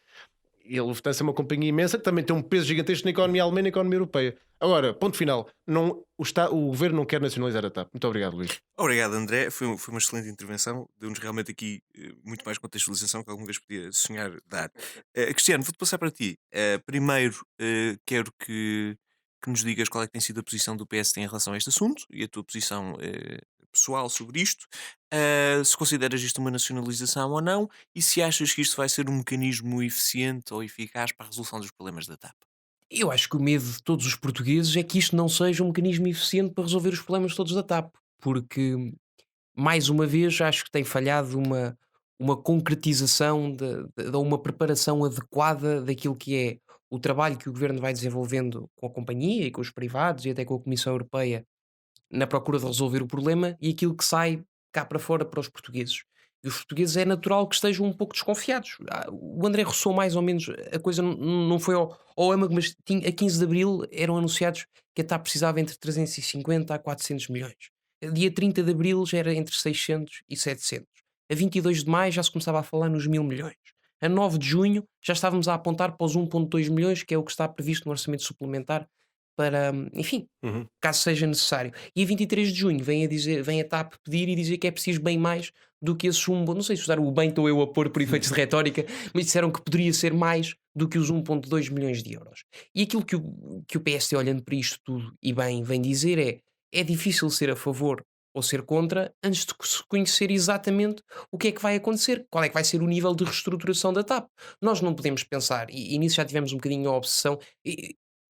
e a Lufthansa é uma companhia imensa que também tem um peso gigantesco na economia alemã e na economia europeia. Agora, ponto final, o governo não quer nacionalizar a TAP. Muito obrigado, Luís. Obrigado, André. Foi uma excelente intervenção. Deu-nos realmente aqui muito mais contextualização que alguma vez podia sonhar dar. Cristiano, vou-te passar para ti. Primeiro, quero que nos digas qual é que tem sido a posição do PSD em relação a este assunto e a tua posição pessoal sobre isto. Se consideras isto uma nacionalização ou não, e se achas que isto vai ser um mecanismo eficiente ou eficaz para a resolução dos problemas da TAP. Eu acho que o medo de todos os portugueses é que isto não seja um mecanismo eficiente para resolver os problemas todos da TAP, porque, mais uma vez, acho que tem falhado uma concretização ou uma preparação adequada daquilo que é o trabalho que o governo vai desenvolvendo com a companhia e com os privados e até com a Comissão Europeia na procura de resolver o problema e aquilo que sai cá para fora para os portugueses. E os portugueses é natural que estejam um pouco desconfiados. O André roçou mais ou menos, a coisa não foi ao âmago, mas a 15 de Abril eram anunciados que a TAP precisava entre 350 a 400 milhões. Dia 30 de Abril já era entre 600 e 700. A 22 de Maio já se começava a falar nos 1000 milhões. A 9 de Junho já estávamos a apontar para os 1,2 milhões, que é o que está previsto no orçamento suplementar para, enfim, caso seja necessário. E a 23 de junho vem a TAP pedir e dizer que é preciso bem mais do que esse não sei se usar o bem estou eu a pôr por efeitos de retórica, mas disseram que poderia ser mais do que os 1,2 milhões de euros. E aquilo que o PSD, olhando para isto tudo e bem, vem dizer é difícil ser a favor ou ser contra antes de se conhecer exatamente o que é que vai acontecer, qual é que vai ser o nível de reestruturação da TAP. Nós não podemos pensar, e nisso já tivemos um bocadinho a obsessão.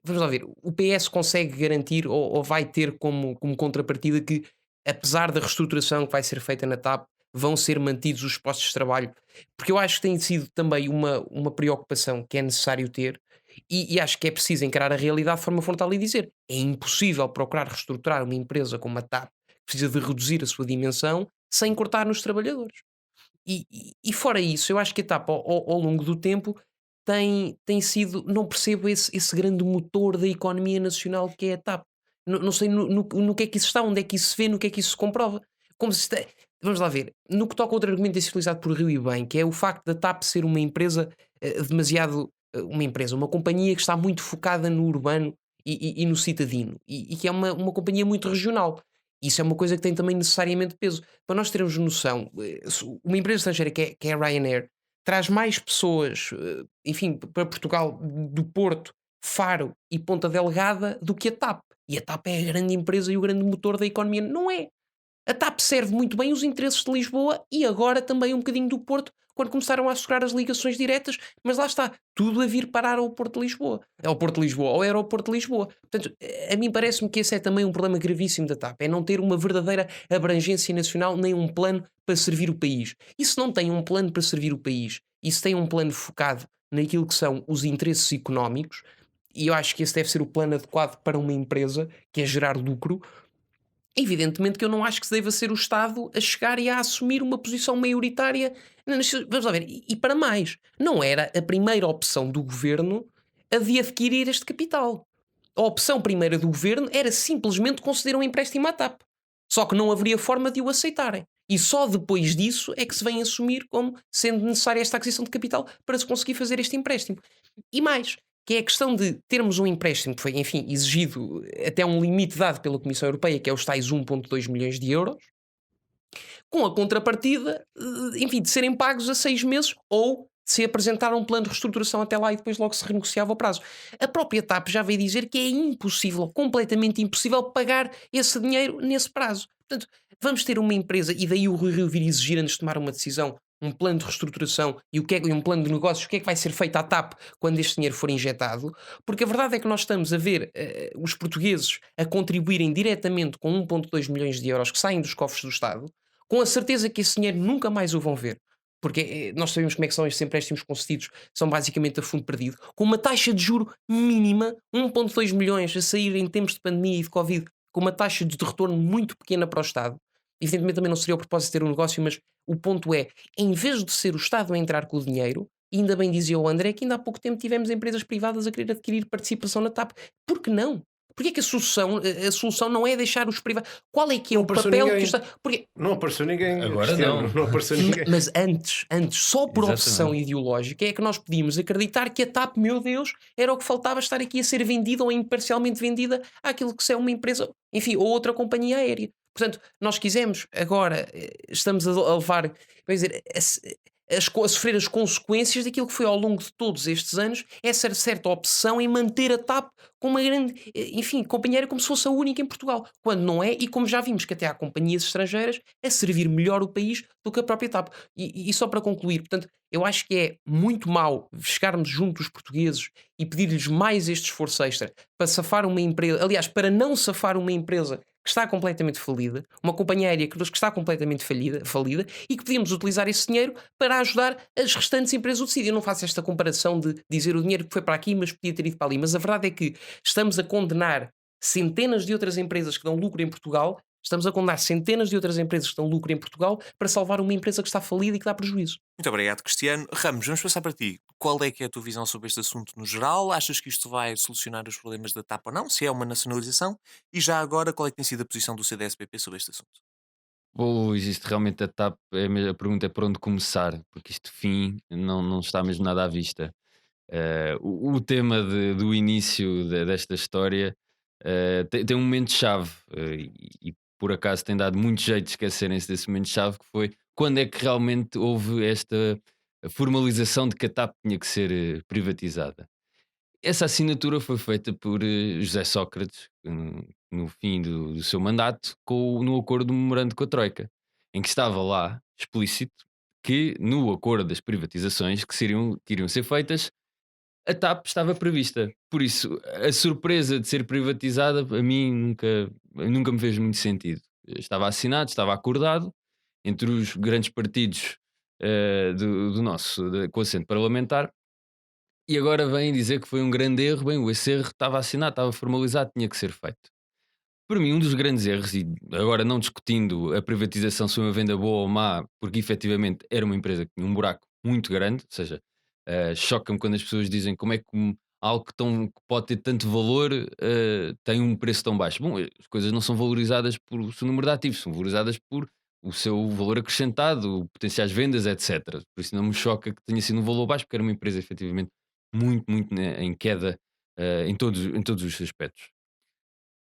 Vamos lá ver, o PS consegue garantir ou vai ter como contrapartida que, apesar da reestruturação que vai ser feita na TAP, vão ser mantidos os postos de trabalho? Porque eu acho que tem sido também uma preocupação que é necessário ter, e acho que é preciso encarar a realidade de forma frontal e dizer: é impossível procurar reestruturar uma empresa como a TAP, que precisa de reduzir a sua dimensão, sem cortar nos trabalhadores. E fora isso, eu acho que a TAP ao longo do tempo tem sido, não percebo esse grande motor da economia nacional que é a TAP. Não sei no que é que isso está, onde é que isso se vê, no que é que isso se comprova. Como se está, vamos lá ver, no que toca a outro argumento tem sido utilizado por Rio e bem, que é o facto da TAP ser uma empresa uma companhia que está muito focada no urbano e no citadino, e que é uma companhia muito regional. Isso é uma coisa que tem também necessariamente peso. Para nós termos noção, uma empresa estrangeira que é a Ryanair traz mais pessoas, enfim, para Portugal, do Porto, Faro e Ponta Delgada, do que a TAP. E a TAP é a grande empresa e o grande motor da economia. Não é. A TAP serve muito bem os interesses de Lisboa e agora também um bocadinho do Porto, quando começaram a assegurar as ligações diretas, mas lá está, tudo a vir parar ao Porto de Lisboa. Ao Porto de Lisboa, ao aeroporto de Lisboa. Portanto, a mim parece-me que esse é também um problema gravíssimo da TAP, é não ter uma verdadeira abrangência nacional, nem um plano para servir o país. E se não tem um plano para servir o país, e se tem um plano focado naquilo que são os interesses económicos, e eu acho que esse deve ser o plano adequado para uma empresa, que é gerar lucro, evidentemente que eu não acho que se deva ser o Estado a chegar e a assumir uma posição maioritária. Vamos lá ver, e para mais, não era a primeira opção do governo a de adquirir este capital. A opção primeira do governo era simplesmente conceder um empréstimo à TAP. Só que não haveria forma de o aceitarem. E só depois disso é que se vem assumir como sendo necessária esta aquisição de capital para se conseguir fazer este empréstimo. E mais, que é a questão de termos um empréstimo que foi, enfim, exigido até um limite dado pela Comissão Europeia, que é os tais 1,2 milhões de euros, com a contrapartida, enfim, de serem pagos a 6 meses ou de se apresentar um plano de reestruturação até lá e depois logo se renegociava o prazo. A própria TAP já veio dizer que é impossível, completamente impossível, pagar esse dinheiro nesse prazo. Portanto, vamos ter uma empresa, e daí o Rui Rio vir exigir antes de tomar uma decisão, um plano de reestruturação e um plano de negócios, o que é que vai ser feito à TAP quando este dinheiro for injetado, porque a verdade é que nós estamos a ver os portugueses a contribuírem diretamente com 1,2 milhões de euros que saem dos cofres do Estado, com a certeza que esse dinheiro nunca mais o vão ver. Porque nós sabemos como é que são estes empréstimos concedidos, são basicamente a fundo perdido, com uma taxa de juro mínima, 1,2 milhões a sair em tempos de pandemia e de Covid, com uma taxa de retorno muito pequena para o Estado. Evidentemente também não seria o propósito de ter um negócio, mas o ponto é, em vez de ser o Estado a entrar com o dinheiro, e ainda bem dizia o André que ainda há pouco tempo tivemos empresas privadas a querer adquirir participação na TAP. Por que não? Porquê é que a solução não é deixar os privados? Qual é que é Não o apareceu papel que o ninguém. Estado... Porque Não apareceu ninguém. Agora Cristiano, não. não apareceu ninguém. mas antes, só por Exatamente. opção ideológica, é que nós podíamos acreditar que a TAP, meu Deus, era o que faltava estar aqui a ser vendida ou imparcialmente vendida àquilo que é uma empresa, enfim, ou outra companhia aérea. Portanto, nós quisemos, agora estamos a levar, quer dizer, a sofrer as consequências daquilo que foi ao longo de todos estes anos, essa certa opção em manter a TAP como uma grande, enfim, companheira como se fosse a única em Portugal, quando não é, e como já vimos que até há companhias estrangeiras a servir melhor o país do que a própria TAP. E só para concluir, portanto, eu acho que é muito mau chegarmos junto dos portugueses e pedir-lhes mais este esforço extra para safar uma empresa, aliás, para não safar uma empresa que está completamente falida, uma companhia aérea que está completamente falida e que podíamos utilizar esse dinheiro para ajudar as restantes empresas do tecido. Eu não faço esta comparação de dizer o dinheiro que foi para aqui, mas podia ter ido para ali. Mas a verdade é que estamos a condenar centenas de outras empresas que dão lucro em Portugal, estamos a condenar centenas de outras empresas que dão lucro em Portugal para salvar uma empresa que está falida e que dá prejuízo. Muito obrigado, Cristiano. Ramos, vamos passar para ti. Qual é que é a tua visão sobre este assunto no geral? Achas que isto vai solucionar os problemas da TAP ou não? Se é uma nacionalização? E já agora, qual é que tem sido a posição do CDS-PP sobre este assunto? Pois, isto realmente a TAP, a pergunta é por onde começar, porque isto fim não está mesmo nada à vista. O tema do início desta história tem um momento-chave e por acaso tem dado muito jeito de esquecerem-se desse momento-chave, que foi quando é que realmente houve esta formalização de que a TAP tinha que ser privatizada. Essa assinatura foi feita por José Sócrates no fim do seu mandato no acordo do memorando com a Troika, em que estava lá explícito que no acordo das privatizações que iriam ser feitas, a TAP estava prevista. Por isso, a surpresa de ser privatizada, a mim nunca me fez muito sentido. Estava assinado, estava acordado entre os grandes partidos do nosso com assento parlamentar, e agora vem dizer que foi um grande erro. Bem, esse erro estava assinado, estava formalizado, tinha que ser feito. Para mim, um dos grandes erros, e agora não discutindo a privatização se foi uma venda boa ou má, porque efetivamente era uma empresa que tinha um buraco muito grande, ou seja, choca-me quando as pessoas dizem como é que algo que pode ter tanto valor tem um preço tão baixo. Bom, as coisas não são valorizadas por seu número de ativos, são valorizadas por o seu valor acrescentado, potenciais vendas, etc. Por isso não me choca que tenha sido um valor baixo, porque era uma empresa efetivamente muito, muito em queda em todos os aspectos.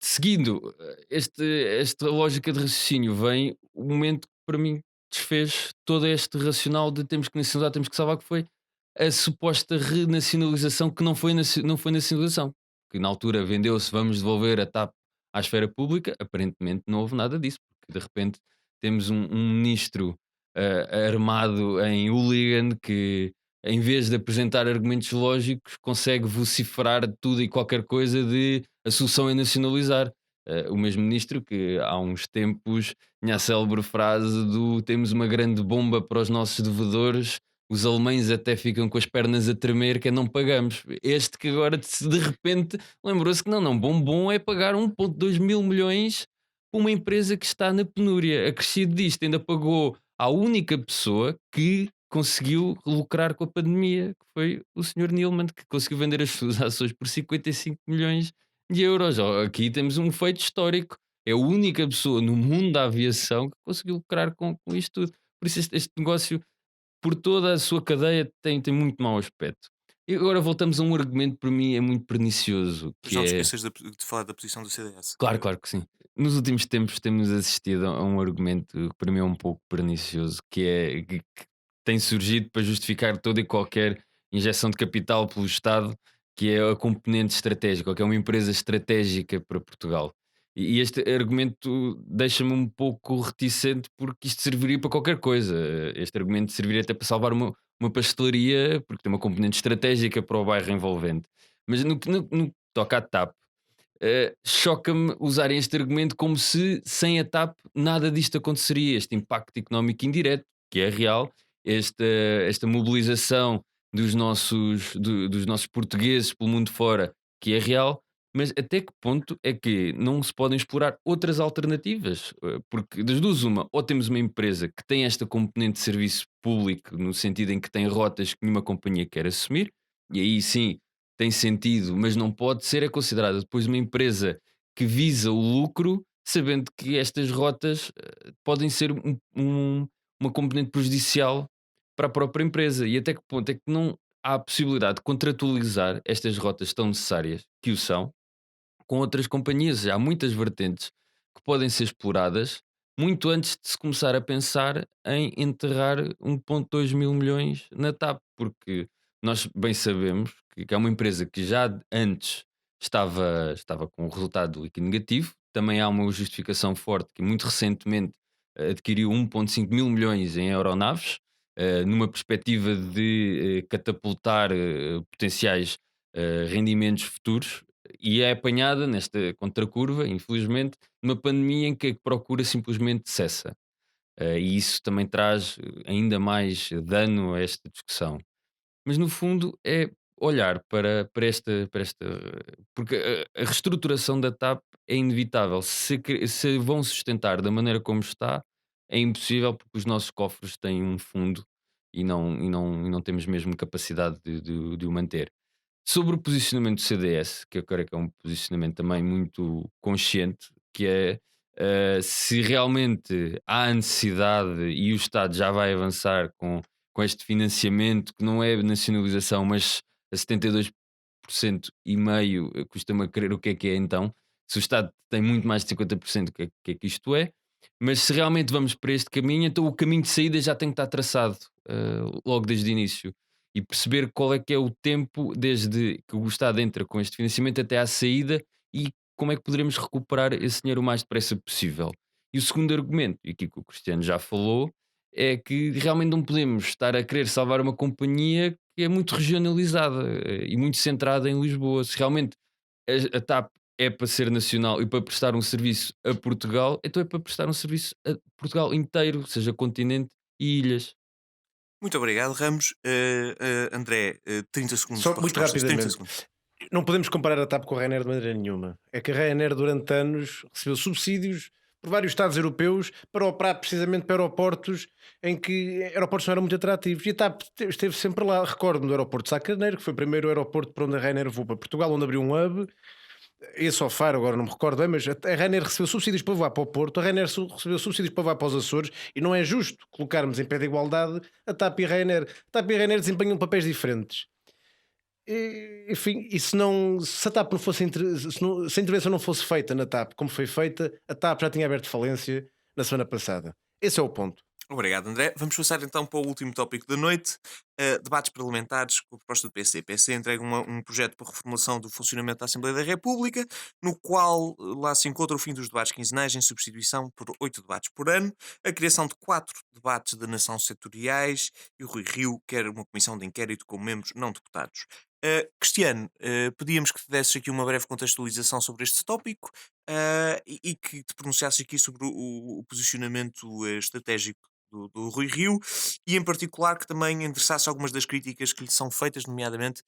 Seguindo esta lógica de raciocínio, vem o momento que para mim desfez todo este racional de temos que nacionalizar, temos que salvar, que foi a suposta renacionalização, que não foi nacionalização, que na altura vendeu-se, vamos devolver a TAP à esfera pública. Aparentemente não houve nada disso, porque de repente temos um ministro armado em hooligan que, em vez de apresentar argumentos lógicos, consegue vociferar tudo e qualquer coisa de a solução é nacionalizar. O mesmo ministro que há uns tempos tinha a célebre frase do temos uma grande bomba para os nossos devedores, os alemães até ficam com as pernas a tremer, que é não pagamos. Este que agora de repente lembrou-se que não, bom é pagar 1,2 mil milhões para uma empresa que está na penúria. Acrescido disto, ainda pagou à única pessoa que conseguiu lucrar com a pandemia, que foi o Sr. Neilman, que conseguiu vender as suas ações por 55 milhões de euros. Aqui temos um feito histórico. é a única pessoa no mundo da aviação que conseguiu lucrar com isto tudo. Por isso este negócio, por toda a sua cadeia, tem muito mau aspecto. E agora voltamos a um argumento que para mim é muito pernicioso, Mas que não te é... esqueças de falar da posição do CDS. Claro, claro que sim. Nos últimos tempos temos assistido a um argumento que para mim é um pouco pernicioso, que tem surgido para justificar toda e qualquer injeção de capital pelo Estado, que é a componente estratégica, ou que é uma empresa estratégica para Portugal. E este argumento deixa-me um pouco reticente, porque isto serviria para qualquer coisa. Este argumento serviria até para salvar uma pastelaria, porque tem uma componente estratégica para o bairro envolvente. Mas no que toca à TAP, choca-me usarem este argumento como se sem a TAP nada disto aconteceria. Este impacto económico indireto, que é real, esta mobilização dos nossos portugueses pelo mundo fora, que é real, mas até que ponto é que não se podem explorar outras alternativas? Porque das duas, uma, ou temos uma empresa que tem esta componente de serviço público, no sentido em que tem rotas que nenhuma companhia quer assumir, e aí sim tem sentido, mas não pode ser é considerada depois uma empresa que visa o lucro, sabendo que estas rotas podem ser uma componente prejudicial para a própria empresa. E até que ponto é que não há a possibilidade de contratualizar estas rotas tão necessárias, que o são, com outras companhias? Há muitas vertentes que podem ser exploradas muito antes de se começar a pensar em enterrar 1,2 mil milhões na TAP, porque nós bem sabemos que é uma empresa que já antes estava com um resultado líquido negativo. Também há uma justificação forte que muito recentemente adquiriu 1,5 mil milhões em aeronaves, numa perspectiva de catapultar potenciais rendimentos futuros, e é apanhada nesta contracurva, infelizmente, numa pandemia em que a procura simplesmente cessa. E isso também traz ainda mais dano a esta discussão. Mas no fundo é olhar para esta, porque a reestruturação da TAP é inevitável. Se vão sustentar da maneira como está, é impossível, porque os nossos cofres têm um fundo e não temos mesmo capacidade de o manter. Sobre o posicionamento do CDS, que eu creio que é um posicionamento também muito consciente, que é se realmente há necessidade e o Estado já vai avançar com este financiamento, que não é nacionalização, mas a 72% e meio, custa-me a crer o que é então. Se o Estado tem muito mais de 50%, o que é que isto é? Mas se realmente vamos para este caminho, então o caminho de saída já tem que estar traçado logo desde o início, e perceber qual é que é o tempo desde que o Estado entra com este financiamento até à saída, e como é que poderemos recuperar esse dinheiro o mais depressa possível. E o segundo argumento, e aqui que o Cristiano já falou, é que realmente não podemos estar a querer salvar uma companhia que é muito regionalizada e muito centrada em Lisboa. Se realmente a TAP é para ser nacional e para prestar um serviço a Portugal, então é para prestar um serviço a Portugal inteiro, seja continente e ilhas. Muito obrigado, Ramos. André, 30 segundos Só para muito respostas. 30 rapidamente. segundos. Não podemos comparar a TAP com a Ryanair de maneira nenhuma. É que a Ryanair durante anos recebeu subsídios por vários Estados europeus para operar precisamente para aeroportos em que aeroportos não eram muito atrativos. E a TAP esteve sempre lá. Recordo-me do aeroporto de Sacaneiro, que foi o primeiro aeroporto para onde a Ryanair voou para Portugal, onde abriu um hub. Esse ao Faro, agora não me recordo bem, mas a Ryanair recebeu subsídios para voar para o Porto, a Ryanair recebeu subsídios para voar para os Açores, e não é justo colocarmos em pé de igualdade a TAP e a Ryanair. A TAP e a Ryanair desempenham papéis diferentes. Enfim, e se a TAP não fosse se a intervenção não fosse feita na TAP como foi feita, a TAP já tinha aberto falência na semana passada. Esse é o ponto. Obrigado, André. Vamos passar então para o último tópico da noite. Debates parlamentares com a proposta do PC. O PC entrega um projeto para reformulação do funcionamento da Assembleia da República, no qual lá se encontra o fim dos debates quinzenais em substituição por 8 debates por ano, a criação de 4 debates da nação setoriais, e o Rui Rio quer uma comissão de inquérito com membros não deputados. Cristiano, pedíamos que te desses aqui uma breve contextualização sobre este tópico, e que te pronunciasses aqui sobre o posicionamento estratégico do Rui Rio, e em particular que também endereçasse algumas das críticas que lhe são feitas, nomeadamente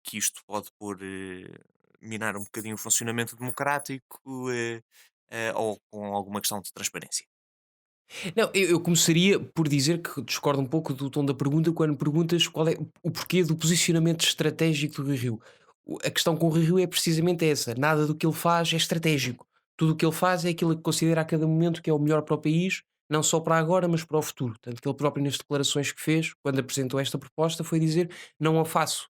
que isto pode minar um bocadinho o funcionamento democrático, ou com alguma questão de transparência. Não, eu começaria por dizer que discordo um pouco do tom da pergunta quando perguntas qual é o porquê do posicionamento estratégico do Rui Rio. A questão com o Rui Rio é precisamente essa: nada do que ele faz é estratégico. tudo o que ele faz é aquilo que considera a cada momento que é o melhor para o país, não só para agora, mas para o futuro. Tanto que ele próprio, nas declarações que fez, quando apresentou esta proposta, foi dizer: não a faço,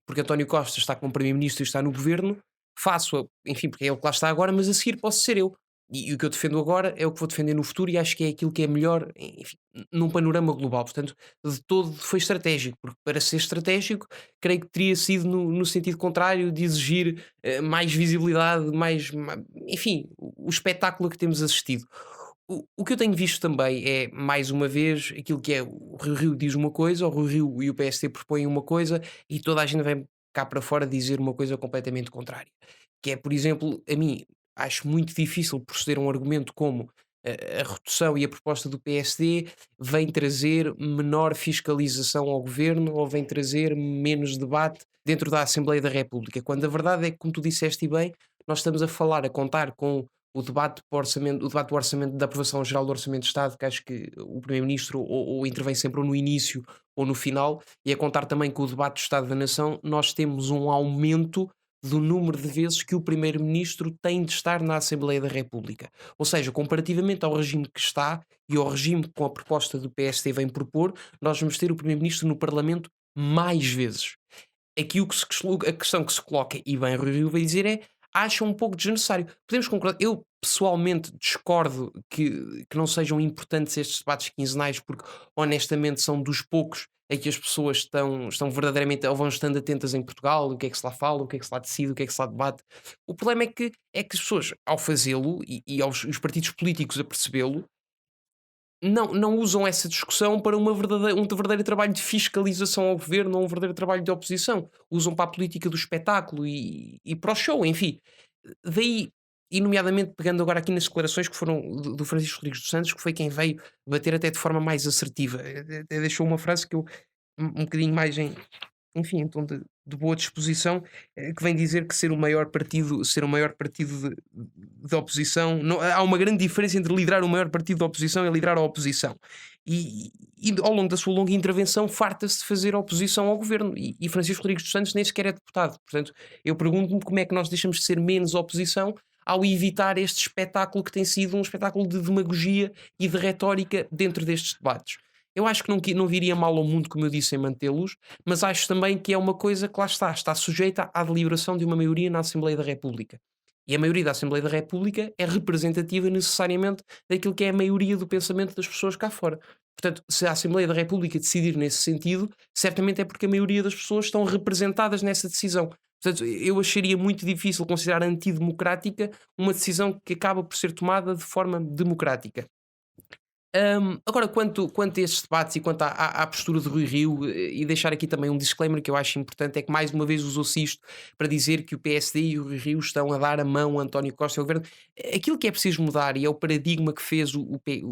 porque António Costa está como Primeiro-Ministro e está no governo, faço-a, enfim, porque é ele que lá está agora, mas a seguir posso ser eu. E o que eu defendo agora é o que vou defender no futuro e acho que é aquilo que é melhor, enfim, num panorama global. Portanto, de todo foi estratégico, porque para ser estratégico, creio que teria sido no sentido contrário de exigir mais visibilidade, enfim, o espetáculo a que temos assistido. O que eu tenho visto também é, mais uma vez, aquilo que é o Rio Rio diz uma coisa, o Rio Rio e o PSD propõem uma coisa e toda a gente vem cá para fora dizer uma coisa completamente contrária. Que é, por exemplo, a mim acho muito difícil proceder a um argumento como a redução e a proposta do PSD vem trazer menor fiscalização ao governo ou vem trazer menos debate dentro da Assembleia da República, quando a verdade é que, como tu disseste bem, nós estamos a falar, a contar com o debate do orçamento, da aprovação geral do Orçamento de Estado, que acho que o Primeiro-Ministro ou intervém sempre ou no início ou no final, e a contar também com o debate do Estado da Nação, nós temos um aumento do número de vezes que o Primeiro-Ministro tem de estar na Assembleia da República. Ou seja, comparativamente ao regime que está e ao regime que com a proposta do PSD vem propor, nós vamos ter o Primeiro-Ministro no Parlamento mais vezes. Aqui a questão que se coloca, e bem Rui Rio vai dizer, é: acha um pouco desnecessário. Podemos concordar. Eu pessoalmente discordo que não sejam importantes estes debates quinzenais, porque honestamente são dos poucos em que as pessoas estão verdadeiramente, ou vão estando atentas em Portugal, o que é que se lá fala, o que é que se lá decide, o que é que se lá debate. O problema é que as pessoas, ao fazê-lo, e os partidos políticos a percebê-lo, não usam essa discussão para um verdadeiro trabalho de fiscalização ao governo ou um verdadeiro trabalho de oposição. Usam para a política do espetáculo e para o show, enfim. Daí, e nomeadamente pegando agora aqui nas declarações que foram do Francisco Rodrigues dos Santos, que foi quem veio bater até de forma mais assertiva. Até deixou uma frase que eu, um bocadinho mais enfim, em tom de boa disposição, que vem dizer que ser o maior partido de oposição, há uma grande diferença entre liderar o maior partido de oposição e liderar a oposição. E ao longo da sua longa intervenção farta-se de fazer oposição ao governo. E Francisco Rodrigues dos Santos nem sequer é deputado. Portanto, eu pergunto-me como é que nós deixamos de ser menos oposição ao evitar este espetáculo que tem sido um espetáculo de demagogia e de retórica dentro destes debates. Eu acho que não viria mal ao mundo, como eu disse, em mantê-los, mas acho também que é uma coisa que lá está sujeita à deliberação de uma maioria na Assembleia da República. E a maioria da Assembleia da República é representativa necessariamente daquilo que é a maioria do pensamento das pessoas cá fora. Portanto, se a Assembleia da República decidir nesse sentido, certamente é porque a maioria das pessoas estão representadas nessa decisão. Portanto, eu acharia muito difícil considerar antidemocrática uma decisão que acaba por ser tomada de forma democrática. Agora, quanto a estes debates e quanto à postura de Rui Rio, e deixar aqui também um disclaimer que eu acho importante, é que mais uma vez usou-se isto para dizer que o PSD e o Rui Rio estão a dar a mão a António Costa e ao governo. Aquilo que é preciso mudar, e é o paradigma que fez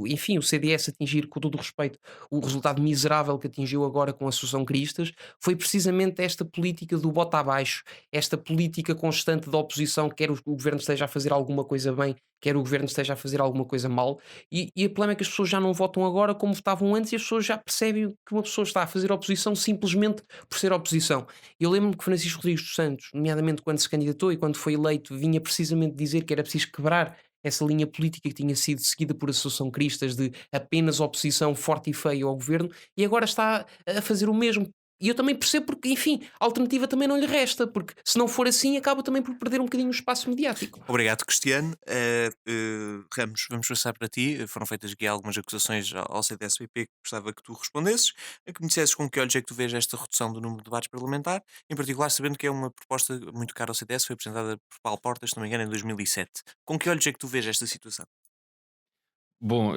enfim, o CDS atingir, com todo o respeito, o resultado miserável que atingiu agora com a Associação Cristas, foi precisamente esta política do bota abaixo, esta política constante da oposição, quer o governo esteja a fazer alguma coisa bem, quer o governo esteja a fazer alguma coisa mal, e o problema é que as pessoas já não votam agora como votavam antes, e as pessoas já percebem que uma pessoa está a fazer oposição simplesmente por ser oposição. Eu lembro-me que Francisco Rodrigues dos Santos, nomeadamente quando se candidatou e quando foi eleito, vinha precisamente dizer que era preciso quebrar essa linha política que tinha sido seguida por Associação Cristas de apenas oposição forte e feia ao governo, e agora está a fazer o mesmo. E eu também percebo porque, enfim, a alternativa também não lhe resta, porque se não for assim, acaba também por perder um bocadinho o espaço mediático. Obrigado, Cristiano. Ramos, vamos passar para ti. Foram feitas aqui algumas acusações ao CDS-PP que gostava que tu respondesses, que me dissesses com que olhos é que tu vês esta redução do número de debates parlamentar, em particular sabendo que é uma proposta muito cara ao CDS, foi apresentada por Paulo Portas, se não me engano, em 2007. Com que olhos é que tu vês esta situação? Bom,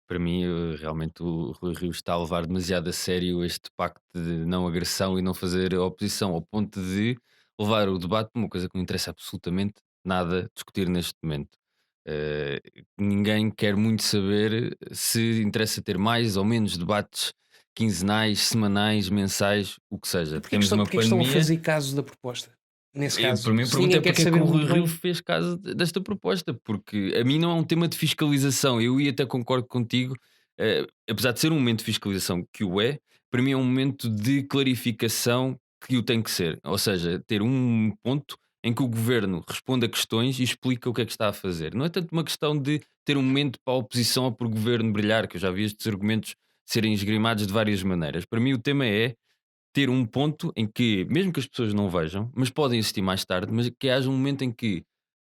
para mim, realmente o Rui Rio está a levar demasiado a sério este pacto de não agressão e não fazer oposição, ao ponto de levar o debate para uma coisa que não interessa absolutamente nada discutir neste momento. Eh, Ninguém quer muito saber se interessa ter mais ou menos debates quinzenais, semanais, mensais, o que seja. Temos uma Porque estão a pandemia. fazer caso da proposta? Nesse caso, Para mim, a se pergunta ninguém é quer porque é que saber o Rui muito Rio bem. fez caso desta proposta, porque a mim não é um tema de fiscalização. Eu até concordo contigo, apesar de ser um momento de fiscalização que o é, para mim é um momento de clarificação que o tem que ser. Ou seja, ter um ponto em que o governo responde a questões e explica o que é que está a fazer. Não é tanto uma questão de ter um momento para a oposição ou para o governo brilhar, que eu já vi estes argumentos serem esgrimados de várias maneiras. Para mim, o tema é ter um ponto em que, mesmo que as pessoas não vejam, mas podem assistir mais tarde, mas que haja um momento em que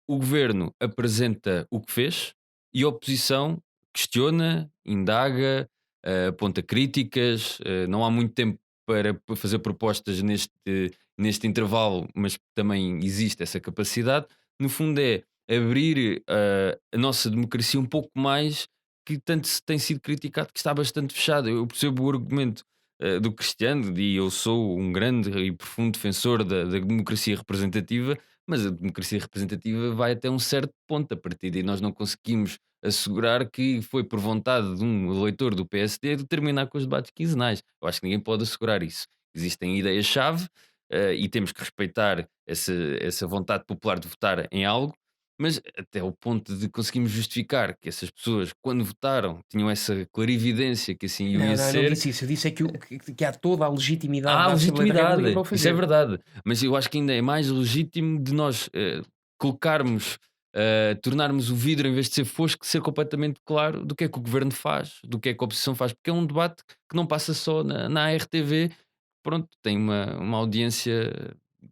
o governo apresenta o que fez e a oposição questiona, indaga, aponta críticas. Não há muito tempo para fazer propostas neste intervalo, mas também existe essa capacidade. No fundo, é abrir a nossa democracia um pouco mais, que tanto se tem sido criticado, que está bastante fechada. Eu percebo o argumento do Cristiano, e eu sou um grande e profundo defensor da democracia representativa, mas a democracia representativa vai até um certo ponto. A partir daí nós não conseguimos assegurar que foi por vontade de um eleitor do PSD de terminar com os debates quinzenais. Eu acho que ninguém pode assegurar isso. Existem ideias-chave, e temos que respeitar essa vontade popular de votar em algo, mas até o ponto de conseguirmos justificar que essas pessoas, quando votaram, tinham essa clarividência que assim Não, ia não, eu não ser. disse isso. Eu disse é que há toda a legitimidade Há da Assembleia da República legitimidade, para o isso é fazer. verdade, mas eu acho que ainda é mais legítimo de nós colocarmos, tornarmos o vidro, em vez de ser fosco, ser completamente claro do que é que o governo faz, do que é que a oposição faz, porque é um debate que não passa só na RTV, pronto, tem uma audiência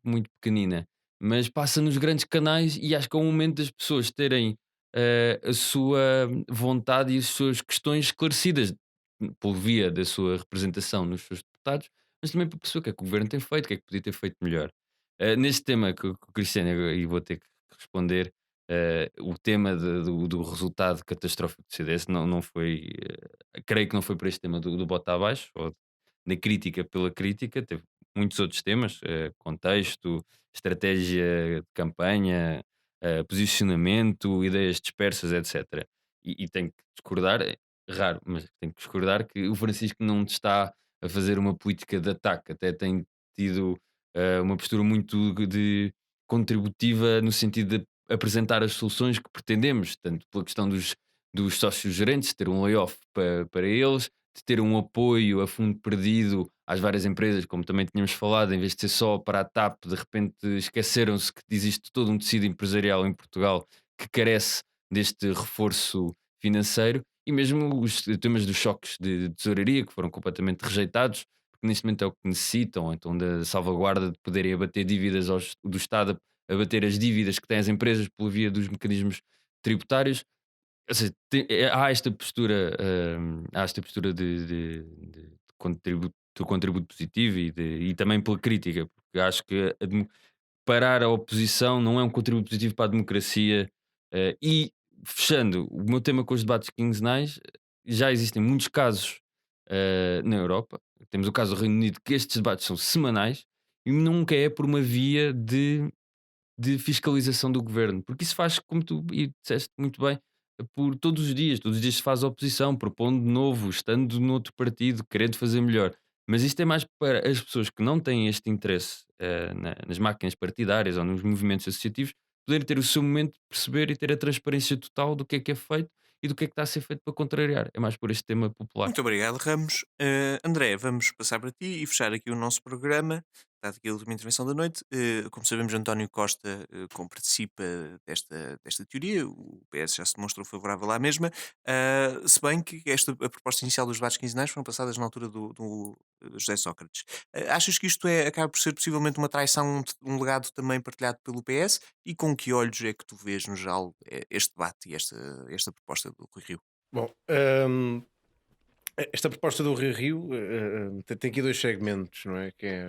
muito pequenina, mas passa nos grandes canais, e acho que é o momento das pessoas terem a sua vontade e as suas questões esclarecidas por via da sua representação nos seus deputados, mas também para perceber o que é que o governo tem feito, o que é que podia ter feito melhor. Neste tema que o Cristiano, e vou ter que responder, o tema do resultado catastrófico do CDS não foi, creio que não foi por este tema do bota abaixo, ou da crítica pela crítica, teve muitos outros temas, contexto, estratégia de campanha, posicionamento, ideias dispersas, etc. E tenho que discordar, raro, mas tenho que discordar que o Francisco não está a fazer uma política de ataque, até tem tido uma postura muito de contributiva, no sentido de apresentar as soluções que pretendemos, tanto pela questão dos sócios gerentes, ter um layoff para eles, de ter um apoio a fundo perdido às várias empresas, como também tínhamos falado, em vez de ser só para a TAP, de repente esqueceram-se que existe todo um tecido empresarial em Portugal que carece deste reforço financeiro, e mesmo os temas dos choques de tesouraria, que foram completamente rejeitados, porque neste momento é o que necessitam, então da salvaguarda de poderem abater dívidas do Estado, abater as dívidas que têm as empresas por via dos mecanismos tributários. Ou seja, há esta postura de contributo positivo e também pela crítica, porque acho que parar a oposição não é um contributo positivo para a democracia. E fechando o meu tema com os debates quinzenais, já existem muitos casos na Europa. Temos o caso do Reino Unido, que estes debates são semanais e nunca é por uma via de fiscalização do governo, porque isso faz, como tu e disseste muito bem, por todos os dias se faz oposição, propondo de novo, estando noutro partido, querendo fazer melhor. Mas isto é mais para as pessoas que não têm este interesse nas máquinas partidárias ou nos movimentos associativos, poderem ter o seu momento de perceber e ter a transparência total do que é feito e do que está a ser feito para contrariar. É mais por este tema popular. Muito obrigado, Ramos. André, vamos passar para ti e fechar aqui o nosso programa. Dada aqui a última intervenção da noite. Como sabemos, António Costa participa desta teoria. O PS já se demonstrou favorável à mesma. Se bem que a proposta inicial dos debates quinzenais foram passadas na altura do José Sócrates. Achas que isto acaba por ser possivelmente uma traição, um legado também partilhado pelo PS? E com que olhos é que tu vês, no geral, este debate e esta proposta do Rui Rio? Bom, esta proposta do Rio Rio tem aqui dois segmentos, não é? Que é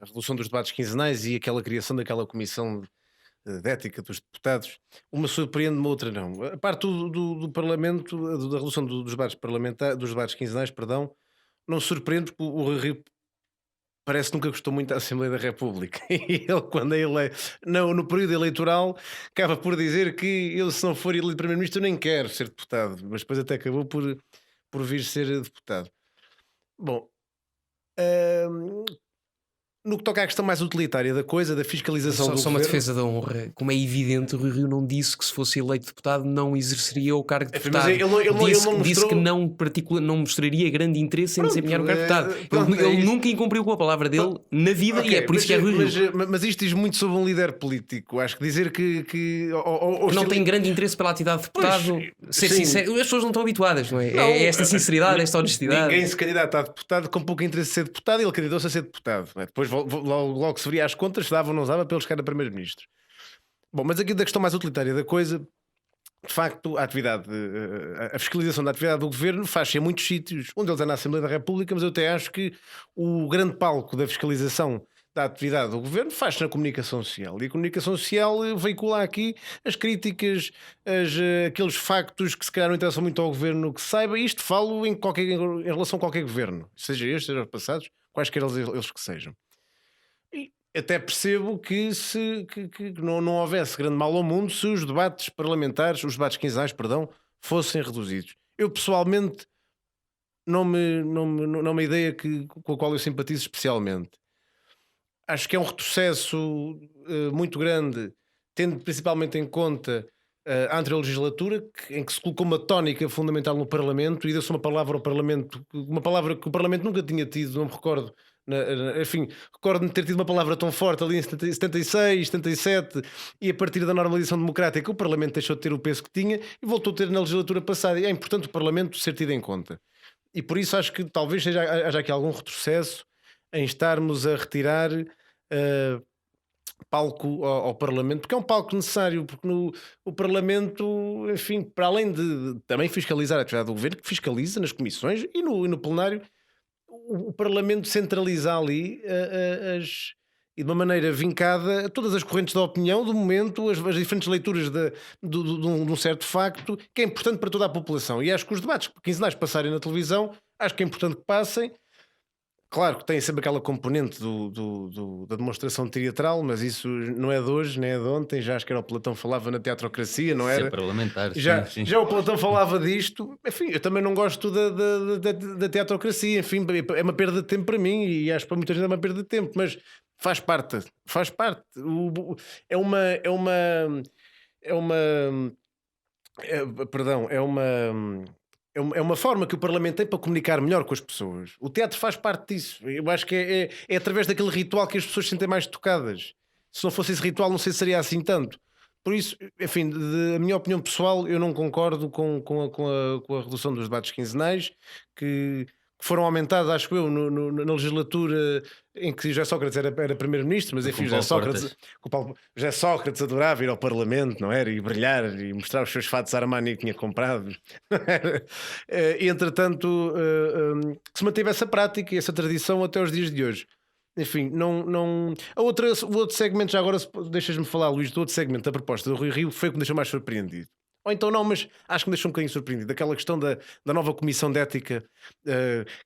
a redução dos debates quinzenais e aquela criação daquela comissão de ética dos deputados. Uma surpreende-me, outra não. A parte do Parlamento, da redução dos debates parlamentares, dos debates quinzenais, perdão, não surpreende porque o Rio Rio parece que nunca gostou muito da Assembleia da República. E ele, quando é no período eleitoral, acaba por dizer que ele, se não for eleito primeiro-ministro, nem quer ser deputado, mas depois até acabou por vir ser deputado. Bom, no que toca à questão mais utilitária da coisa, da fiscalização Só, do só uma governo, defesa da honra. Como é evidente, o Rui Rio não disse que se fosse eleito deputado não exerceria o cargo de Enfim, mas deputado. ele não Disse mostrou- que não mostraria grande interesse em Pronto, desempenhar o cargo de deputado. pronto, Ele, é ele isso. nunca incumpriu com a palavra dele na vida e é por isso que é Rui Rio. mas isto diz muito sobre um líder político. Acho que dizer que ou Não tem grande interesse pela atividade de deputado. Ser sim. sincero, as pessoas não estão habituadas, não é? Não, É esta sinceridade, esta honestidade. Ninguém se candidata a deputado com pouco interesse de ser deputado e ele candidatou-se a ser deputado. Não é? Depois, logo se veria as contas, se dava ou não dava para ele chegar a primeiro-ministro. Bom, mas aqui da questão mais utilitária da coisa, de facto, a fiscalização da atividade do governo faz-se em muitos sítios, onde eles é na Assembleia da República, mas eu até acho que o grande palco da fiscalização da atividade do governo faz-se na comunicação social. E a comunicação social veicula aqui as críticas, aqueles factos que se calhar não interessam muito ao governo que saiba. Isto falo em relação a qualquer governo, seja este, seja os passados, quaisquer eles que sejam. E até percebo que que não houvesse grande mal ao mundo se os debates parlamentares, os debates quinzenais, perdão, fossem reduzidos. Eu pessoalmente não é uma ideia com a qual eu simpatizo especialmente. Acho que é um retrocesso muito grande, tendo principalmente em conta a anterior legislatura, em que se colocou uma tónica fundamental no Parlamento e deu-se uma palavra ao Parlamento, uma palavra que o Parlamento nunca tinha tido, não me recordo. Enfim, recordo-me de ter tido uma palavra tão forte ali em 76, 77, e a partir da normalização democrática o Parlamento deixou de ter o peso que tinha e voltou a ter na legislatura passada. E é importante o Parlamento ser tido em conta. E por isso acho que talvez haja aqui algum retrocesso em estarmos a retirar palco ao Parlamento, porque é um palco necessário, porque o Parlamento, enfim, para além de também fiscalizar a atividade do governo, que fiscaliza nas comissões e no plenário, o Parlamento centraliza ali e de uma maneira vincada todas as correntes da opinião do momento, as diferentes leituras de um certo facto, que é importante para toda a população. E acho que os debates quinzenais passarem na televisão, acho que é importante que passem. Claro que tem sempre aquela componente da demonstração teatral, mas isso não é de hoje, nem é de ontem. Já acho que era o Platão falava na teatrocracia, não era? Ser parlamentar, sim. Já o Platão falava disto. Enfim, eu também não gosto da teatrocracia. Enfim, é uma perda de tempo para mim e acho que para muita gente é uma perda de tempo, mas faz parte. Faz parte. Perdão, é uma forma que o Parlamento tem para comunicar melhor com as pessoas. O teatro faz parte disso. Eu acho que é através daquele ritual que as pessoas se sentem mais tocadas. Se não fosse esse ritual, não sei se seria assim tanto. Por isso, enfim, a minha opinião pessoal, eu não concordo com a redução dos debates quinzenais, que foram aumentados, acho eu, na legislatura em que José Sócrates era primeiro-ministro, mas enfim, José Sócrates adorava ir ao Parlamento, não era? E brilhar e mostrar os seus fatos Armani que tinha comprado. E entretanto, se manteve essa prática e essa tradição até os dias de hoje. Enfim, o outro segmento, já agora deixas-me falar, Luís, do outro segmento da proposta do Rui Rio, foi o que me deixou mais surpreendido. Ou então não, mas acho que me deixou um bocadinho surpreendido. Aquela questão da nova comissão de ética,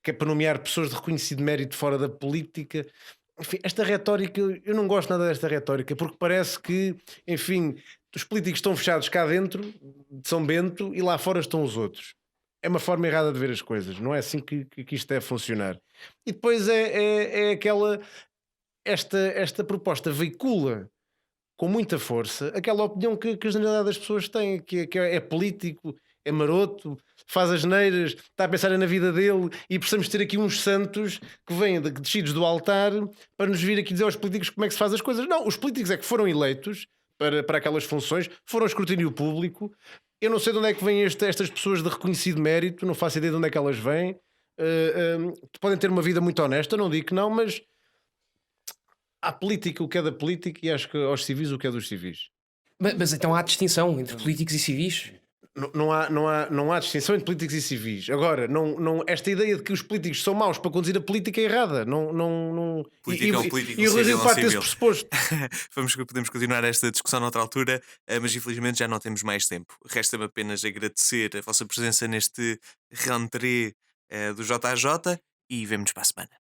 que é para nomear pessoas de reconhecido mérito fora da política. Enfim, esta retórica, eu não gosto nada desta retórica, porque parece que, enfim, os políticos estão fechados cá dentro de São Bento e lá fora estão os outros. É uma forma errada de ver as coisas, não é assim que isto deve funcionar. E depois esta proposta veicula com muita força aquela opinião que a generalidade das pessoas tem, que é político, é maroto, faz as neiras, está a pensar na vida dele, e precisamos ter aqui uns santos que vêm descidos do altar para nos vir aqui dizer aos políticos como é que se faz as coisas. Não, os políticos é que foram eleitos para aquelas funções, foram ao escrutínio público. Eu não sei de onde é que vêm estas pessoas de reconhecido mérito, não faço ideia de onde é que elas vêm. Podem ter uma vida muito honesta, não digo que não, mas há política o que é da política e acho que aos civis o que é dos civis. Mas então há distinção entre políticos e civis? Não há distinção entre políticos e civis. Agora, esta ideia de que os políticos são maus para conduzir a política é errada. Política é um político, e o civil Rio é um parte desse civil. pressuposto. Podemos continuar esta discussão noutra altura, mas infelizmente já não temos mais tempo. Resta-me apenas agradecer a vossa presença neste rentrée do JJ e vemo-nos para a semana.